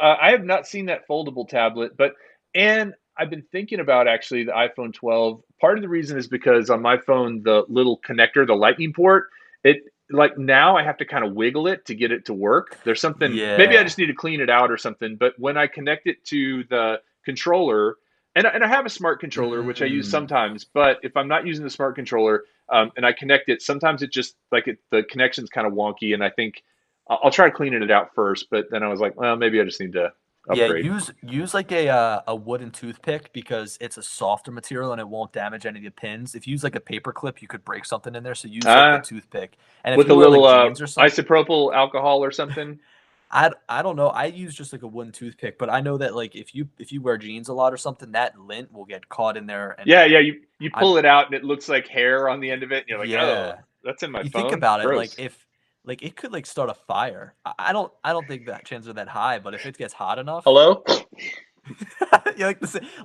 I have not seen that foldable tablet, but and I've been thinking about actually the iPhone 12. Part of the reason is because on my phone, the little connector, the lightning port, it like now I have to kind of wiggle it to get it to work. There's something, maybe I Yeah. just need to clean it out or something, but when I connect it to the controller, and I have a smart controller, which I use Mm. sometimes, but if I'm not using the smart controller, and I connect it, sometimes it just like the connection's kind of wonky, and I think I'll try cleaning it out first, but then I was like, well, maybe I just need to Yeah, upgrade. use like a wooden toothpick because it's a softer material and it won't damage any of the pins. If you use like a paper clip, you could break something in there. So use like the Uh, toothpick. And if with you a wear little like jeans or something, isopropyl alcohol or something. I don't know. I use just like a wooden toothpick, but I know that like if you wear jeans a lot or something, that lint will get caught in there. And Yeah, yeah. You I'm pull it out and it looks like hair on the end of it, and you're like, oh, yeah. that's in my You think phone. about it, like Gross. if like it could like start a fire. I don't think that chances are that high, but if it gets hot enough. Hello. Yeah,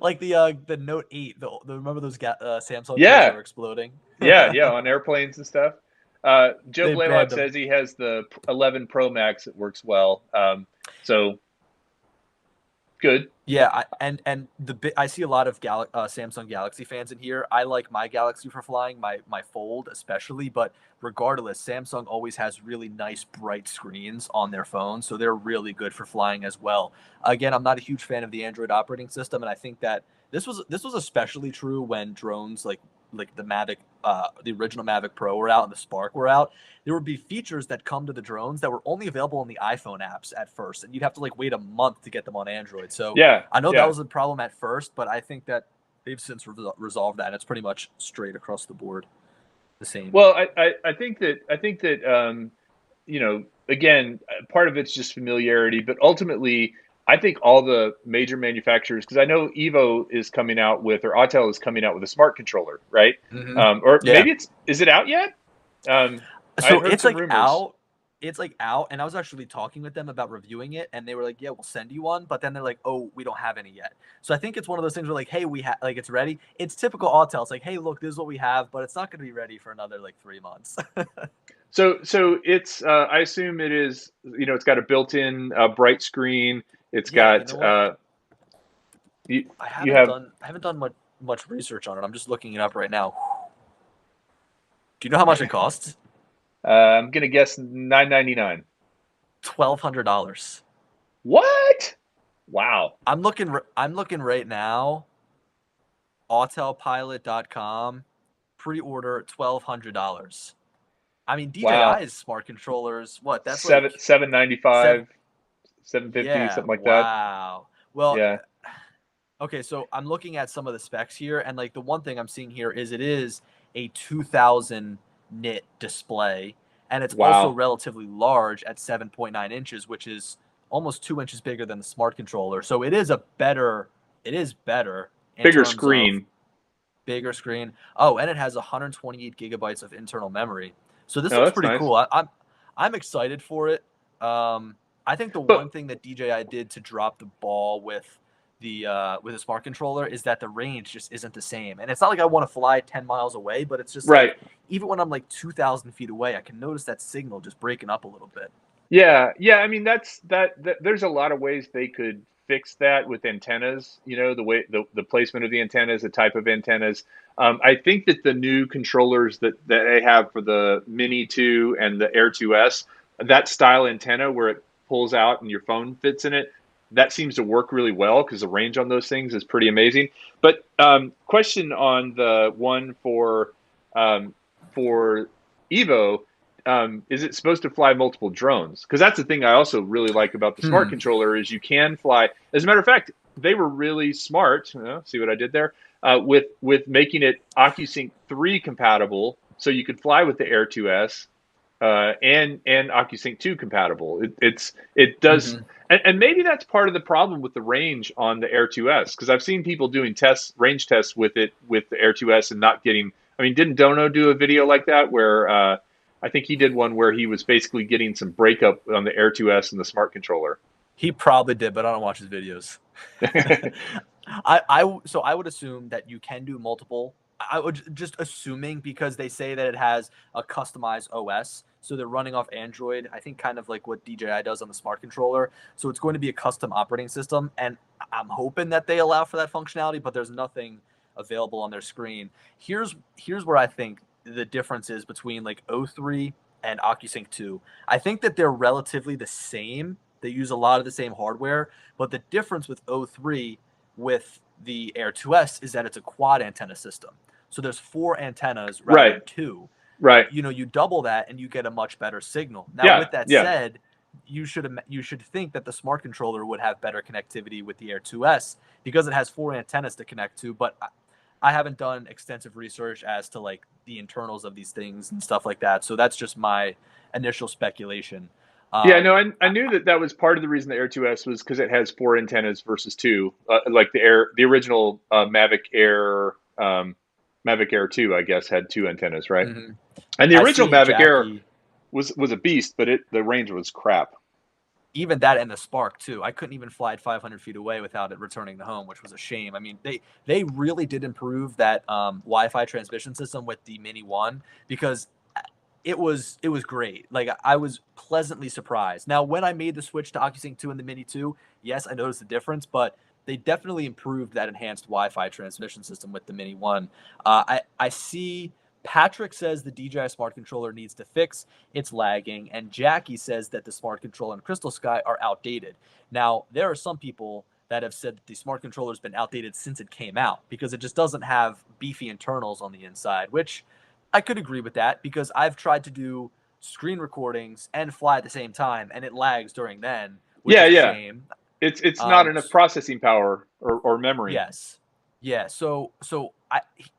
like the Note 8. Remember those Samsung phones that Yeah, were exploding? yeah, yeah. On airplanes and stuff. Joe They Blaylock banned them. says he has the 11 Pro Max. It works well. So good. Yeah, I see a lot of Samsung Galaxy fans in here. I like my Galaxy for flying, my Fold especially, but regardless, Samsung always has really nice bright screens on their phones, so they're really good for flying as well. Again, I'm not a huge fan of the Android operating system, and I think that this was especially true when drones like the Mavic, the original Mavic Pro were out and the Spark were out. There would be features that come to the drones that were only available in the iPhone apps at first, and you'd have to like wait a month to get them on Android. So Yeah, I know that yeah. was a problem at first, but I think that they've since resolved that. And it's pretty much straight across the board the same. Well, I think that again, part of it's just familiarity, but ultimately, I think all the major manufacturers, because I know Evo is coming out with, or Autel is coming out with a smart controller, right? Hmm. Or Yeah. maybe is it out yet? I So had heard it's some like rumors. out. It's like out, and I was actually talking with them about reviewing it, and they were like, "Yeah, we'll send you one," but then they're like, "Oh, we don't have any yet." So I think it's one of those things where like, "Hey, we have like it's ready." It's typical Autel. It's like, "Hey, look, this is what we have," but it's not going to be ready for another like 3 months. So it's I assume it is, it's got a built-in bright screen. It's Yeah, you got know what? you I you haven't have done much research on it. I'm just looking it up right now. Do you know how much it costs? I'm gonna guess 999. $1,200. What? Wow. I'm looking right now. Autelpilot.com. Pre-order $1,200. I mean, Wow. DJI's smart controllers. What? That's Seven like 795, seven. 750, Yeah. something like that. Wow. Well, Yeah. okay. So I'm looking at some of the specs here, and like the one thing I'm seeing here is it is a 2,000 nit display, and it's also Wow. relatively large at 7.9 inches, which is almost 2 inches bigger than the smart controller. So it is a better. It is better in Bigger terms of screen. bigger screen. Oh, and it has 128 gigabytes of internal memory. So this Oh, looks that's pretty nice. cool. I'm excited for it. I think the But one thing that DJI did to drop the ball with the smart controller is that the range just isn't the same. And it's not like I want to fly 10 miles away, but it's just like right. even when I'm like 2,000 feet away, I can notice that signal just breaking up a little bit. Yeah. Yeah, I mean that there's a lot of ways they could fix that with antennas, the way the placement of the antennas, the type of antennas. I think that the new controllers that they have for the Mini 2 and the Air 2S, that style antenna where it pulls out and your phone fits in it, that seems to work really well because the range on those things is pretty amazing. But question on the one um, for Evo. is it supposed to fly multiple drones? Because that's the thing I also really like about the smart Hmm. controller is you can fly. As a matter of fact, they were really smart. See what I did there? With making it OcuSync 3 compatible, so you could fly with the Air 2S, and OcuSync 2 compatible. It does, Hmm. and maybe that's part of the problem with the range on the Air 2S, because I've seen people doing range tests with it with the Air 2S and not getting. I mean, didn't Dono do a video like that where I think he did one where he was basically getting some breakup on the Air 2S and the smart controller? He probably did, but I don't watch his videos. So I would assume that you can do multiple. I would just assuming because they say that it has a customized OS, so they're running off Android. I think kind of like what DJI does on the smart controller. So it's going to be a custom operating system, and I'm hoping that they allow for that functionality. But there's nothing available on their screen. Here's where I think the difference is between like O3 and OcuSync 2. I think that they're relatively the same. They use a lot of the same hardware, but the difference with O3 with the Air 2S is that it's a quad antenna system. So there's 4 antennas rather Right, than 2. right. You double that and you get a much better signal. Now, Yeah, with that yeah. said, you should think that the smart controller would have better connectivity with the Air 2S because it has 4 antennas to connect to. But I haven't done extensive research as to like the internals of these things and stuff like that. So that's just my initial speculation. Yeah, no, Um, I knew that that was part of the reason the Air 2S was because it has 4 antennas versus two, like the original Mavic Air 2, I guess, had 2 antennas, right? mhm. And the I original see Mavic Air Jackie. was a beast, but the range was crap. Even that and the Spark too. I couldn't even fly it 500 feet away without it returning to home, which was a shame. I mean, they really did improve that Wi-Fi transmission system with the Mini One because it was great. Like I was pleasantly surprised. Now, when I made the switch to OcuSync 2 and the Mini 2, yes, I noticed the difference, but they definitely improved that enhanced Wi-Fi transmission system with the Mini 1. I see Patrick says the DJI Smart Controller needs to fix. It's lagging. And Jackie says that the Smart Controller and Crystal Sky are outdated. Now, there are some people that have said that the Smart Controller has been outdated since it came out because it just doesn't have beefy internals on the inside, which I could agree with that because I've tried to do screen recordings and fly at the same time, and it lags during then, which Yeah, is a yeah. shame. It's not Um, enough processing power or memory. yes, yeah. So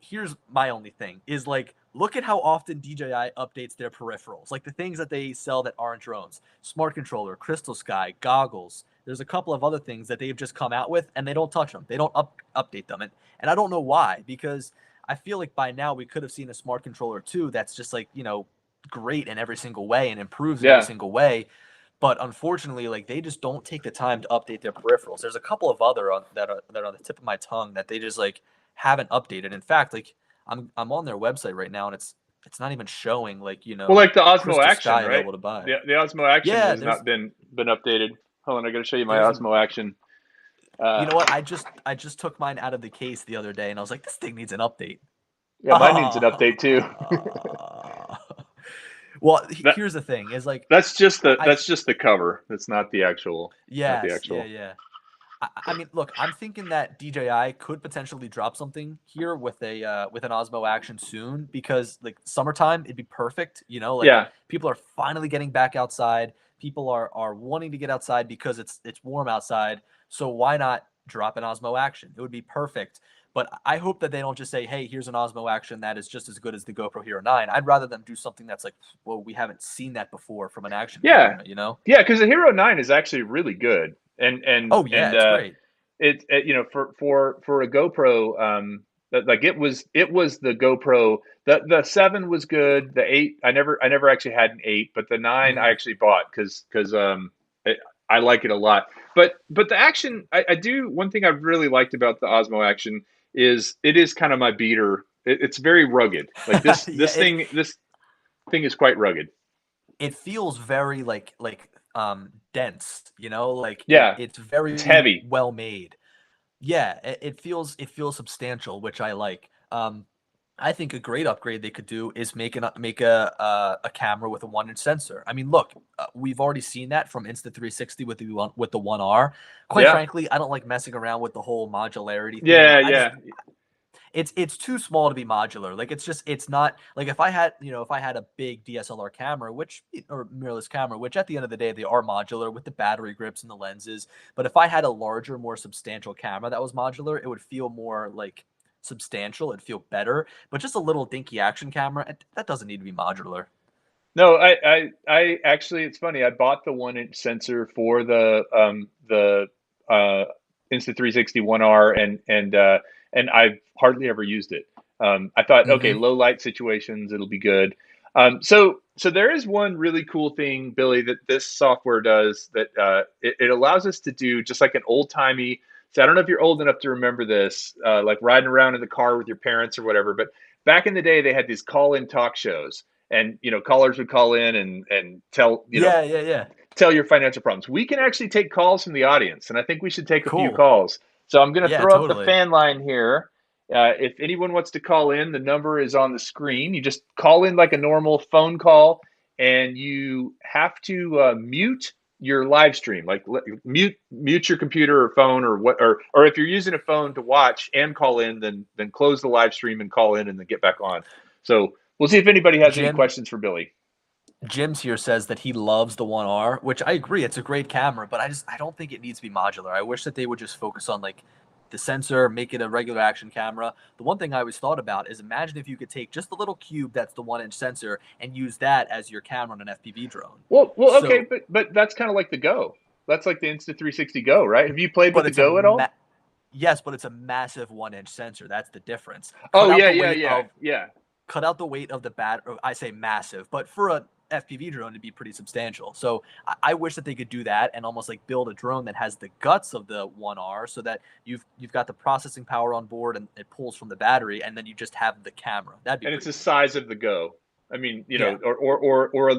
here's my only thing is like look at how often DJI updates their peripherals, like the things that they sell that aren't drones, smart controller, Crystal Sky, goggles. There's a couple of other things that they've just come out with, and they don't touch them. They don't update them, and I don't know why because I feel like by now we could have seen a smart controller too that's just like, great in every single way and improves in every Yeah, single way. But unfortunately, like they just don't take the time to update their peripherals. There's a couple of other that are on the tip of my tongue that they just like haven't updated. In fact, like I'm on their website right now and it's not even showing like, well, like the Osmo Crystal Action, Sky right? available to buy. The Osmo Action Yeah, has there's not been updated. Hold on, I got to show you my there's a Osmo Action. you Uh, know what? I just took mine out of the case the other day and I was like, this thing needs an update. yeah, mine needs an update too. Well, That here's the thing: is like I that's just the cover. That's not the actual, not the yes, yeah, actual. yeah. I mean, look, I'm thinking that DJI could potentially drop something here with a with an Osmo Action soon because like summertime, it'd be perfect. Like Yeah, people are finally getting back outside. People are wanting to get outside because it's warm outside. So why not drop an Osmo Action? It would be perfect. But I hope that they don't just say, "Hey, here's an Osmo Action that is just as good as the GoPro Hero 9." I'd rather them do something that's like, "Well, we haven't seen that before from an action yeah, camera," you know? yeah. Because the Hero 9 is actually really good, and and Oh yeah, and it's great. for a GoPro, like it was the GoPro. The 7 was good. The 8, I never actually had an 8, but the 9 I Mhm. actually bought because I like it a lot. But the Action, I do one thing I've really liked about the Osmo Action is it is kind of my beater. It's very rugged. Like this Yeah, this thing this thing is quite rugged. it feels very dense, like Yeah, it's it's very heavy. well made. Yeah, it feels substantial, which I like. I think a great upgrade they could do is make a camera with a 1-inch sensor. I mean, look, we've already seen that from Insta360 with the 1R. Quite Yeah, frankly, I don't like messing around with the whole modularity thing. yeah, I just yeah. it's too small to be modular. Like it's not like if I had if I had a big DSLR camera, which or mirrorless camera, which at the end of the day they are modular with the battery grips and the lenses. But if I had a larger, more substantial camera that was modular, it would feel more like substantial. It'd feel better. But just a little dinky action camera, that doesn't need to be modular. No, I actually, it's funny. I bought the 1 inch sensor for the uh, Insta360 1R, and I've hardly ever used it. I thought, okay, Mm-hmm. low light situations, it'll be good. So there is one really cool thing, Billy, that this software does that it allows us to do just like an old timey. So I don't know if you're old enough to remember this, like riding around in the car with your parents or whatever. But back in the day, they had these call-in talk shows, and callers would call in and tell Yeah, yeah, yeah. tell your financial problems. We can actually take calls from the audience, and I think we should take a few Cool. calls. So I'm going to Yeah, throw up the totally. fan line here. If anyone wants to call in, the number is on the screen. You just call in like a normal phone call, and you have to mute your live stream, like mute your computer or phone or what, or if you're using a phone to watch and call in, then close the live stream and call in and then get back on. So we'll see if anybody has any Jim questions for Billy. Jim's here says that he loves the 1R, which I agree. It's a great camera, but I don't think it needs to be modular. I wish that they would just focus on like the sensor, make it a regular action camera. The one thing I always thought about is imagine if you could take just the little cube that's the 1 inch sensor and use that as your camera on an FPV drone. Well, okay, So, but that's kind of like the Go. That's like the Insta360 Go, right? Have you played with but the Go at all? yes, but it's a massive 1 inch sensor. That's the difference. Oh yeah, yeah, yeah, yeah. Cut out the weight of the bat. Or I say massive, but for a FPV drone to be pretty substantial. So I wish that they could do that and almost like build a drone that has the guts of the 1R, so that you've got the processing power on board and it pulls from the battery, and then you just have the camera. That'd be And it's pretty the cool. size of the Go. I mean, Yeah, or a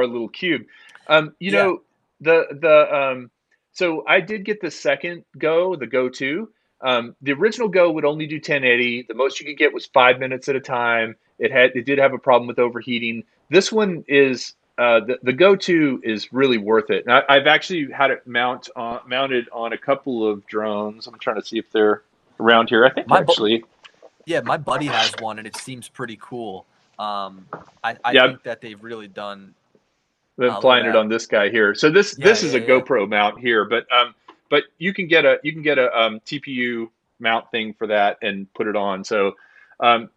little cube. You yeah. know, the so I did get the second Go, the Go 2. The original Go would only do 1080. The most you could get was 5 minutes at a time. It did have a problem with overheating. This one is the Go 2 is really worth it. And I've actually had it mounted on a couple of drones. I'm trying to see if they're around here. I think My bu- actually, yeah, my buddy has one and it seems pretty cool. I yeah, think that they've really done. been Look at flying it that. on this guy here. So this Yeah, this is yeah, a yeah. GoPro mount here, but you can get a TPU mount thing for that and put it on. So um,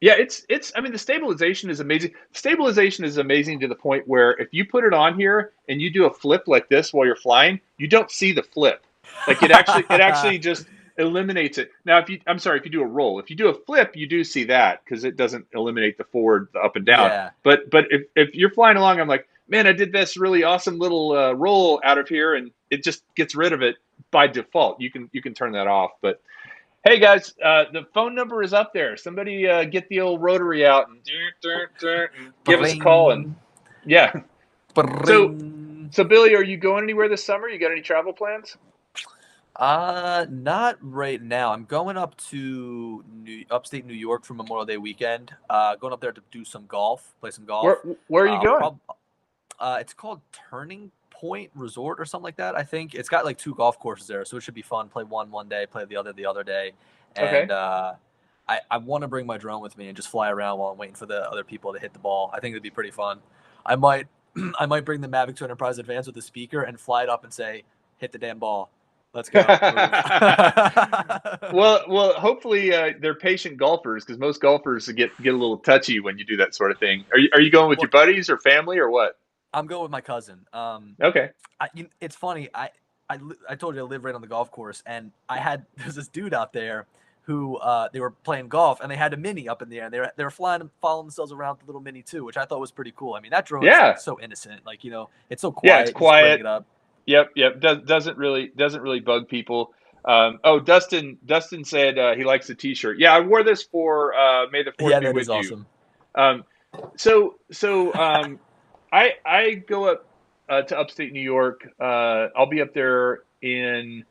yeah, it's I mean the stabilization is amazing. Stabilization is amazing to the point where if you put it on here and you do a flip like this while you're flying, you don't see the flip. Like it actually just eliminates it. Now I'm sorry, if you do a roll. If you do a flip, you do see that because it doesn't eliminate the forward, the up and down. Yeah. But if you're flying along, I'm like, man, I did this really awesome little roll out of here, and it just gets rid of it by default. You can turn that off. But hey, guys, the phone number is up there. Somebody get the old rotary out and give us a call. And Bring, yeah, so bring. so Billy, are you going anywhere this summer? You got any travel plans? Not right now. I'm going up to upstate New York for Memorial Day weekend. Going up there to do some golf, play some Where golf. where are you going? It's called Turning Point Resort or something like that. I think it's got like two golf courses there, so it should be fun. Play one day, play the other day, and Okay. I want to bring my drone with me and just fly around while I'm waiting for the other people to hit the ball. I think it'd be pretty fun. I might I might bring the Mavic 2 Enterprise Advance with the speaker and fly it up and say, "Hit the damn ball. Let's go." Move. Well, hopefully they're patient golfers because most golfers get a little touchy when you do that sort of thing. Are you going with your Well, buddies or family or what? I'm going with my cousin. Okay. It's funny. I told you I live right on the golf course, and there's this dude out there who they were playing golf, and they had a mini up in the air, and they were flying, following themselves around with the little mini too, which I thought was pretty cool. I mean, that drone is like Yeah. so innocent, like it's so Yeah. It's quiet. You just bring quiet. it up. Yep. Doesn't really bug people. Oh, Dustin said he likes the T-shirt. Yeah, I wore this for May the Fourth Yeah, be that is with you. awesome. Um, so I go up to upstate New York. I'll be up there in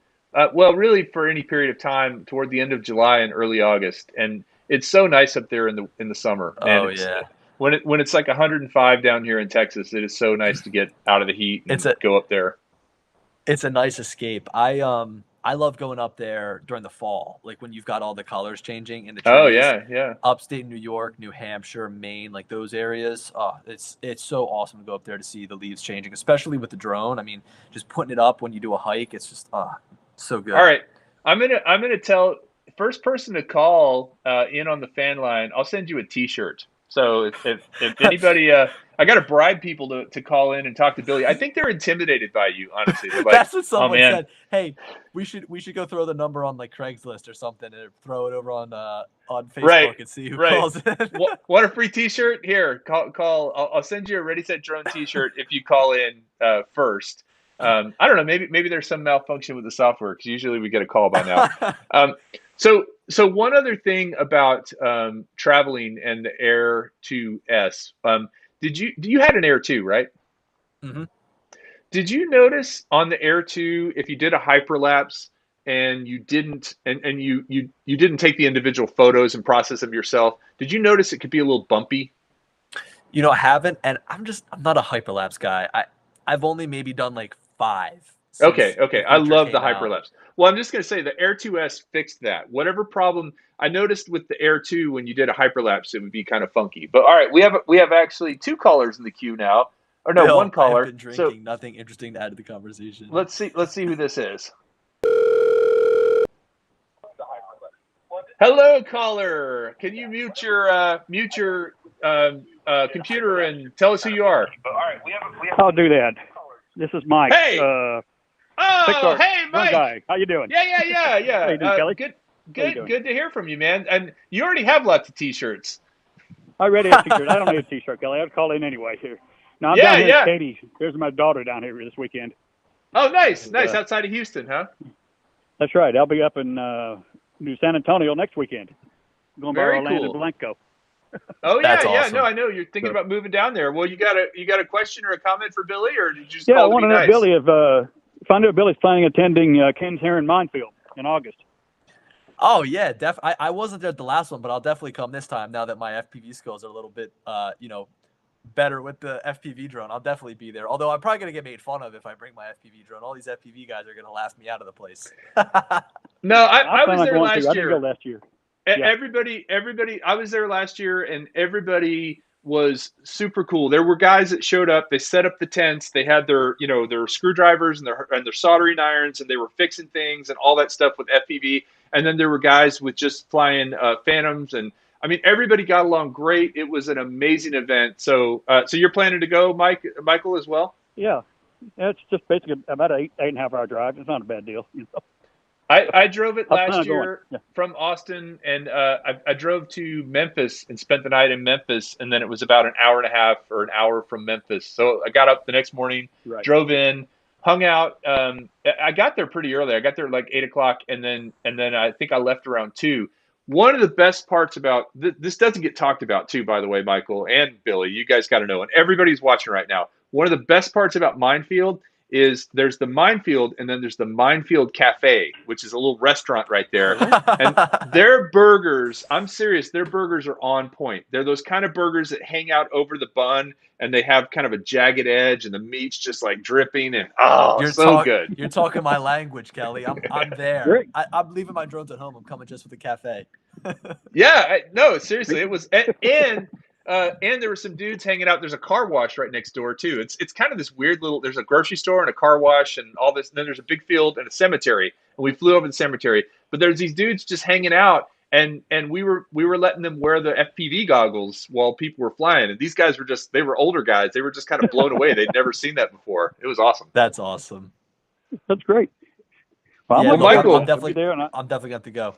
well, really for any period of time toward the end of July and early August, and it's so nice up there in the summer, man. Oh It's yeah, when it's like 105 down here in Texas. It is so nice to get out of the heat it's and a go up there. it's a nice escape. I love going up there during the fall, like when you've got all the colors changing in the Oh trees. yeah, yeah. Upstate New York, New Hampshire, Maine, like those areas. Oh, it's so awesome to go up there to see the leaves changing, especially with the drone. I mean, just putting it up when you do a hike, it's just so All good. right, I'm gonna tell first person to call in on the fan line. I'll send you a T-shirt. So if anybody, I got to bribe people to call in and talk to Billy. I think they're intimidated by you. Honestly, they're like, That's what oh someone man, said. Hey, we should go throw the number on like Craigslist or something and throw it over on right, Facebook and see who right. calls in. Want a free T-shirt? Here, call. I'll send you a Ready Set Drone T-shirt if you call in first. I don't know. Maybe there's some malfunction with the software because usually we get a call by now. Um, so one other thing about traveling and the Air 2S. You had an Air 2, right? hmm Did you notice on the Air 2 if you did a hyperlapse and you didn't take the individual photos and process them yourself, did you notice it could be a little bumpy? I haven't, and I'm not a hyperlapse guy. I've only maybe done like 5 Okay, since the okay. I feature love the came out. hyperlapse. Well, I'm just going to say the Air 2S fixed that. Whatever problem I noticed with the Air 2 when you did a hyperlapse, it would be kind of funky. But all right, we have actually two callers in the queue now. Or no, one Bill, I have caller. been So drinking. Nothing interesting to add to the conversation. let's see who this is. Hello, caller. Can you mute your computer and tell us who you are? I'll do that. This is Mike, Hey. Oh, Pixar hey, drone Mike. guy. How you doing? Yeah, yeah, yeah, How yeah. you doing, Kelly? Good, How you good, doing? good to hear from you, man. And you already have lots of T-shirts. I already have a T-shirt. I don't need a T-shirt, Kelly. I'd call in anyway here. Now I'm Yeah, down here in yeah. Katy. There's my daughter down here this weekend. Oh, nice, And, nice. Outside of Houston, huh? that's right. I'll be up in New San Antonio next weekend. Going by Very Orlando cool. Blanco. Oh yeah, That's yeah. No, awesome. I know you're thinking So about moving down there. Well, you got a question or a comment for Billy, or did you just yeah, I call to want be to know nice? Billy if I knew Billy's planning attending Ken's Heron Minefield in August. Oh yeah, I wasn't there at the last one, but I'll definitely come this time now that my FPV skills are a little bit better with the FPV drone. I'll definitely be there. Although I'm probably gonna get made fun of if I bring my FPV drone. All these FPV guys are gonna laugh me out of the place. No, I I plan was on there going to. last I didn't go year. last year. Yeah. Everybody. I was there last year, and everybody was super cool. There were guys that showed up. They set up the tents. They had their screwdrivers and their soldering irons, and they were fixing things and all that stuff with FPV. And then there were guys with just flying Phantoms, and I mean everybody got along great. It was an amazing event. So you're planning to go, Michael, as well? Yeah. It's just basically about an 8.5 hour drive. It's not a bad deal. I drove it I plan last on going. year Yeah. from Austin, and I drove to Memphis and spent the night in Memphis, and then it was about an hour and a half or an hour from Memphis. So I got up the next morning, Right. drove in, hung out. I got there pretty early. I got there like 8 o'clock, and then I think I left around 2. One of the best parts about this doesn't get talked about too, by the way, Michael and Billy. You guys got to know, and everybody's watching right now. One of the best parts about Minefield is there's the Minefield and then there's the Minefield Cafe, which is a little restaurant right there. Oh, And their burgers, I'm serious, their burgers are on point. They're those kind of burgers that hang out over the bun and they have kind of a jagged edge and the meat's just like dripping and oh, so good. You're talking my language, Kelly. I'm there. great. I'm leaving my drones at home. I'm coming just for the cafe. Yeah, no, seriously, it was, and there were some dudes hanging out. There's a car wash right next door too. It's kind of this weird little. There's a grocery store and a car wash and all this. And then there's a big field and a cemetery. And we flew over the cemetery. But there's these dudes just hanging out, and we were letting them wear the FPV goggles while people were flying. And these guys were they were older guys. They were just kind of blown away. They'd never seen that before. It was awesome. That's awesome. That's great. Well, I'm Yeah, Well, looking look, forward to Michael, I'm it. I'll be definitely there, and I'm definitely going to go.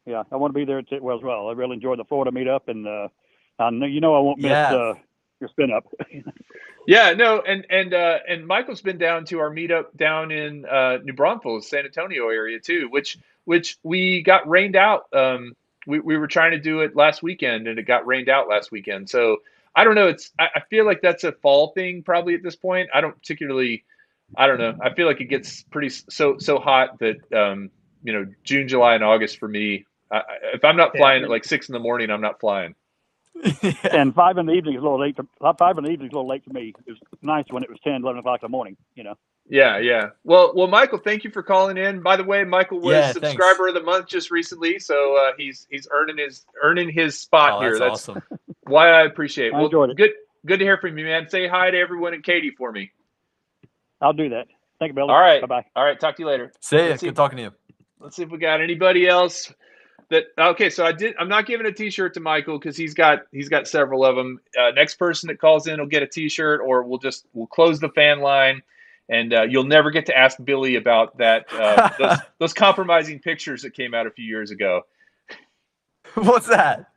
yeah, I want to be there as well. I really enjoyed the Florida meetup, and I know I won't miss Yeah, your spin up. yeah, no, and Michael's been down to our meetup down in New Braunfels, San Antonio area too, which we got rained out. We were trying to do it last weekend, and it got rained out last weekend. So I don't know. I feel like that's a fall thing probably at this point. I don't particularly. I don't know. I feel like it gets pretty so hot that June, July, and August for me. If I'm not Yeah, flying at like 6 in the morning, I'm not flying. yeah. and 5 in the evening is a little late. 5 in the evening is a little late for me. It was nice when it was 10, 11 o'clock in the morning. Yeah, yeah. Well, Michael, thank you for calling in. By the way, Michael was Yeah, thanks. subscriber of the month just recently, so he's earning his spot Oh, here. that's That's awesome. why I appreciate it. I Well, enjoyed it. good to hear from you, man. Say hi to everyone in Katy for me. I'll do that. Thank you, All Billy. right, Bye bye. all right. Talk to you later. See ya. Let's Good see. talking to you. Let's see if we got anybody else that. Okay, so I'm not giving a T-shirt to Michael because he's got several of them. Next person that calls in will get a T-shirt, or we'll close the fan line, and you'll never get to ask Billy about that those compromising pictures that came out a few years ago. What's that?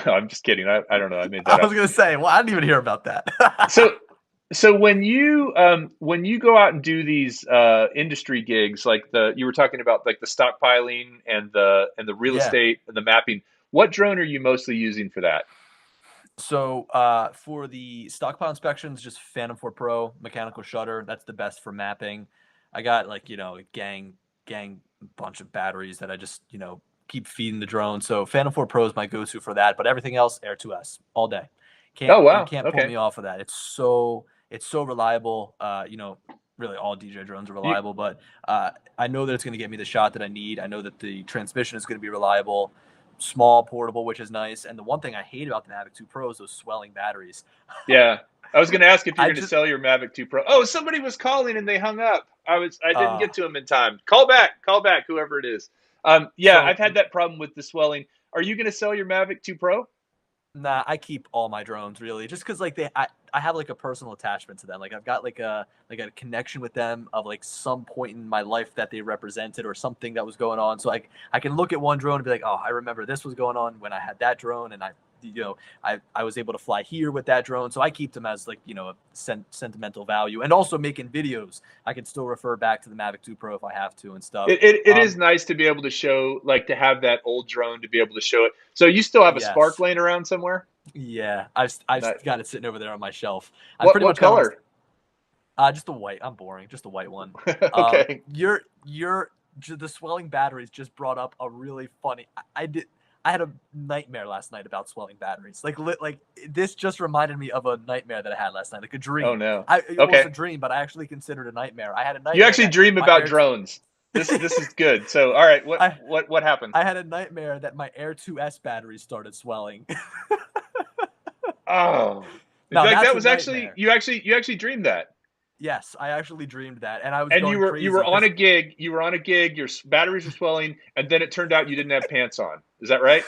I'm just kidding. I don't know. I made I that was up. gonna say, well, I didn't even hear about that. So so when you go out and do these industry gigs, like the you were talking about, like the stockpiling and the real Yeah. estate and the mapping, what drone are you mostly using for that? So for the stockpile inspections, just Phantom 4 Pro mechanical shutter. That's the best for mapping. I got like a gang bunch of batteries that I just keep feeding the drone. So Phantom 4 Pro is my go-to for that. But everything else, Air 2S all day. Can't Oh You wow, can't pull okay. me off of that. It's so reliable. Really all DJ drones are You reliable, but I know that it's going to get me the shot that I need. I know that the transmission is going to be reliable, small, portable, which is nice. And the one thing I hate about the Mavic 2 Pro is those swelling batteries. Yeah, I was going to ask if you're I going to just sell your Mavic 2 Pro. Oh, somebody was calling and they hung up. I didn't uh get to them in time. Call back, whoever it is. Yeah, so I've had that problem with the swelling. Are you going to sell your Mavic 2 Pro? nah, I keep all my drones really, just because like I have like a personal attachment to them. Like I've got like a connection with them of like some point in my life that they represented or something that was going on. So I can look at one drone and be like, oh, I remember this was going on when I had that drone, and I was able to fly here with that drone. So I keep them as like a sentimental value, and also making videos. I can still refer back to the Mavic 2 Pro if I have to and stuff. It is nice to be able to show, like, to have that old drone to be able to show it. So you still have a Spark Yes. laying around somewhere? Yeah, I've Not, got it sitting over there on my shelf. I've what pretty what much got almost color? just a white. I'm boring. Just a white one. Um, Okay. you're you're the swelling batteries just brought up a really funny. I had a nightmare last night about swelling batteries. Like this just reminded me of a nightmare that I had last night, like a Oh dream. no. It was Okay. a dream, but I actually considered a nightmare. I had a You nightmare actually that dream my about air. drones. This is good. So all right, what I what what happened? I had a nightmare that my Air 2S batteries started swelling. Oh. Now Like that's that a was actually nightmare. you actually dreamed that. Yes, I actually dreamed that, and I was And going you crazy were on a because gig, your batteries were swelling, and then it turned out you didn't have pants on. Is that right?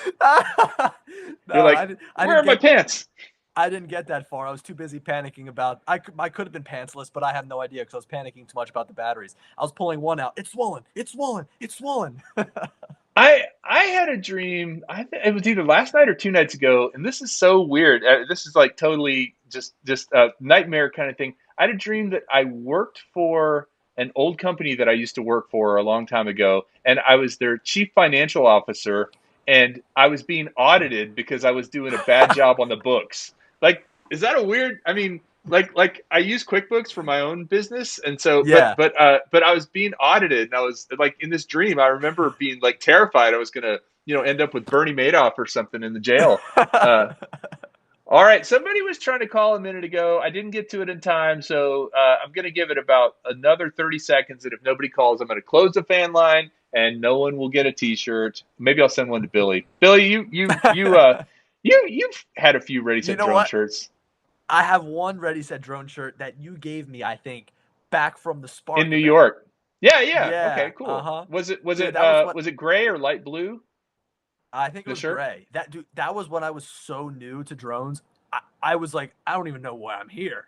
no, You're like, I "Where didn't are my get pants?" I didn't get that far. I was too busy panicking about. I could have been pantsless, but I have no idea because I was panicking too much about the batteries. I was pulling one out. It's swollen. It's swollen. It's swollen. I had a dream. It was either last night or 2 nights ago, and this is so weird. This is like totally just a nightmare kind of thing. I had a dream that I worked for an old company that I used to work for a long time ago, and I was their chief financial officer, and I was being audited because I was doing a bad job on the books. Like, is that a weird? I mean, like I use QuickBooks for my own business, and so Yeah. but I was being audited, and I was like in this dream. I remember being like terrified I was gonna end up with Bernie Madoff or something in the jail. Uh, all right, somebody was trying to call a minute ago. I didn't get to it in time, so I'm gonna give it about another 30 seconds, and if nobody calls, I'm gonna close the fan line, and no one will get a T-shirt. Maybe I'll send one to Billy. Billy, you've had a few Ready You Set know Drone what? shirts I have one Ready Set Drone shirt that you gave me. I think back from the in Spark New event. York. Yeah, yeah. Yeah. Okay, Uh cool. huh. Was it was Dude, it that was uh what was it gray or light blue? I think it The was shirt? gray. That was when I was so new to drones. I was like, I don't even know why I'm here.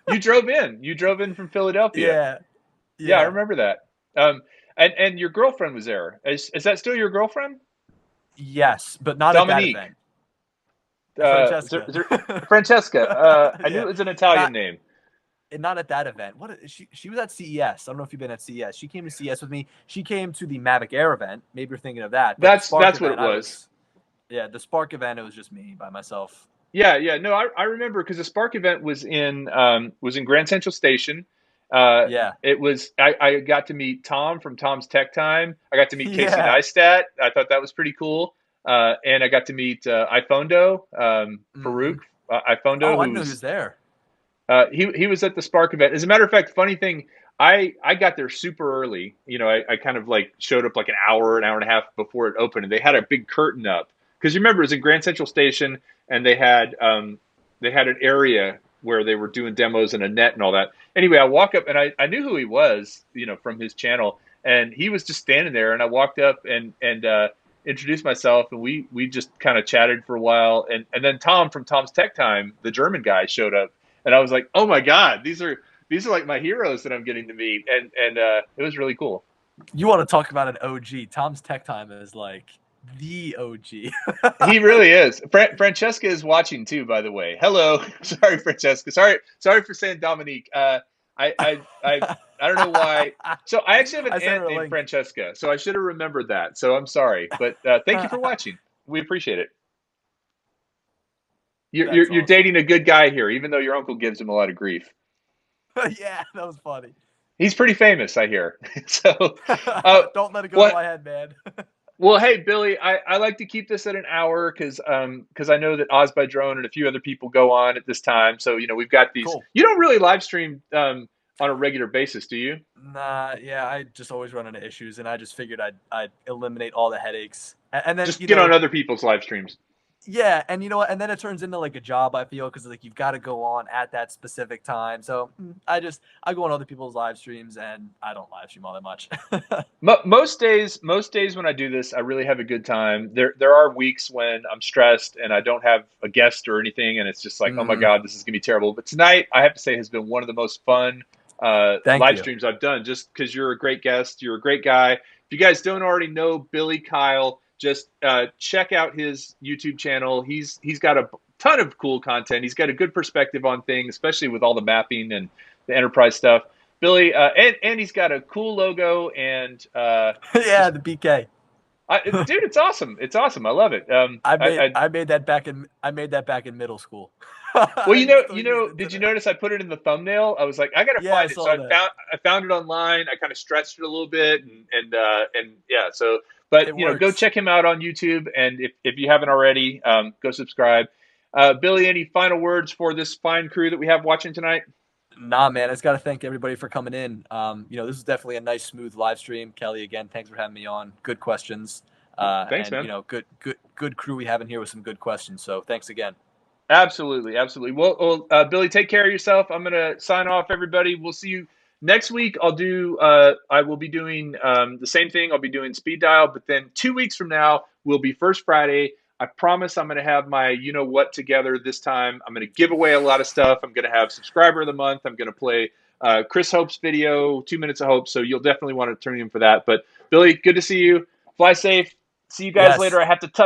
You drove in. You drove in from Philadelphia. Yeah. Yeah, I Yeah. remember that. And your girlfriend was there. Is that still your girlfriend? Yes, but not at that Dominique. event. Francesca. Is there, Francesca. I knew Yeah. it was an Italian Not name. not at that event. She was at CES. I don't know if you've been at CES. She came to CES with me. She came to the Mavic Air event. Maybe you're thinking of that. But the Spark That's what it event, I was. was yeah, the Spark event it was just me by myself. Yeah, yeah. No, I remember because the Spark event was in Grand Central Station. Yeah. It was I got to meet Tom from Tom's Tech Time. I got to meet Casey Yeah. Neistat. I thought that was pretty cool. And I got to meet Ifondo, Hmm. Farouk Ifondo, Oh, I who didn't know he was was there. He was at the Spark event. As a matter of fact, funny thing, I got there super early. You know, I kind of like showed up like an hour and a half before it opened, and they had a big curtain up because you remember it was in Grand Central Station, and they had an area where they were doing demos and a net and all that. Anyway, I walk up and I knew who he was, you know, from his channel, and he was just standing there, and I walked up and introduced myself, and we just kind of chatted for a while, and then Tom from Tom's Tech Time, the German guy, showed up, and I was like, oh my god, these are like my heroes that I'm getting to meet, and it was really cool. You want to talk about an OG? Tom's Tech Time is like the OG. He really is. Francesca is watching too, by the way. Hello, sorry, Francesca. Sorry for saying Dominique. I I I I don't know why. So I actually have I an sent her aunt a named link. Francesca, so I should have remembered that. So I'm sorry, but thank you for watching. We appreciate it. That's You're awesome. dating a good guy here, even though your uncle gives him a lot of grief. Yeah, that was funny. He's pretty famous, I hear. So, uh, Don't let it go to what? my head, man. Well, hey Billy, I like to keep this at an hour because I know that Oz by Drone and a few other people go on at this time. So you know we've got these. Cool. You don't really live stream on a regular basis, do you? Nah, yeah, I just always run into issues, and I just figured I'd eliminate all the headaches, and then Just get on other people's live streams. yeah, and you know what, and then it turns into like a job. I feel because like you've got to go on at that specific time. So I go on other people's live streams, and I don't live stream all that much. Most days when I do this, I really have a good time. There are weeks when I'm stressed and I don't have a guest or anything, and it's just like, oh my Mm, god, this is gonna be terrible. But tonight, I have to say, has been one of the most fun thank live you. streams I've done. Just because you're a great guest, you're a great guy. If you guys don't already know Billy Kyle, just check out his YouTube channel. He's got a ton of cool content. He's got a good perspective on things, especially with all the mapping and the enterprise stuff. Billy, and he's got a cool logo and Yeah, just, the BK. dude, it's awesome. It's awesome. I love it. I made that back in middle school. Well, I still use it did you today. notice I put it in the thumbnail? I was like, I gotta Yeah, I find it. So saw that. I found it online. I kind of stretched it a little bit, and yeah. So, but It you know, go works. check him out on YouTube, and if you haven't already, go subscribe. Billy, any final words for this fine crew that we have watching tonight? Nah, man, I just got to thank everybody for coming in. This is definitely a nice, smooth live stream. Kelly, again, thanks for having me on. Good questions, Thanks, and man. good crew we have in here with some good questions. So thanks again. Absolutely, absolutely. Billy, take care of yourself. I'm gonna sign off, everybody. We'll see you next week. I will be doing the same thing. I'll be doing speed dial, but then 2 weeks from now will be First Friday. I promise I'm gonna have my you know what together this time. I'm gonna give away a lot of stuff. I'm gonna have subscriber of the month. I'm gonna play Chris Hope's video, 2 minutes of hope. So you'll definitely want to turn in for that. But Billy, good to see you. Fly safe. See you guys later. Yes. I have to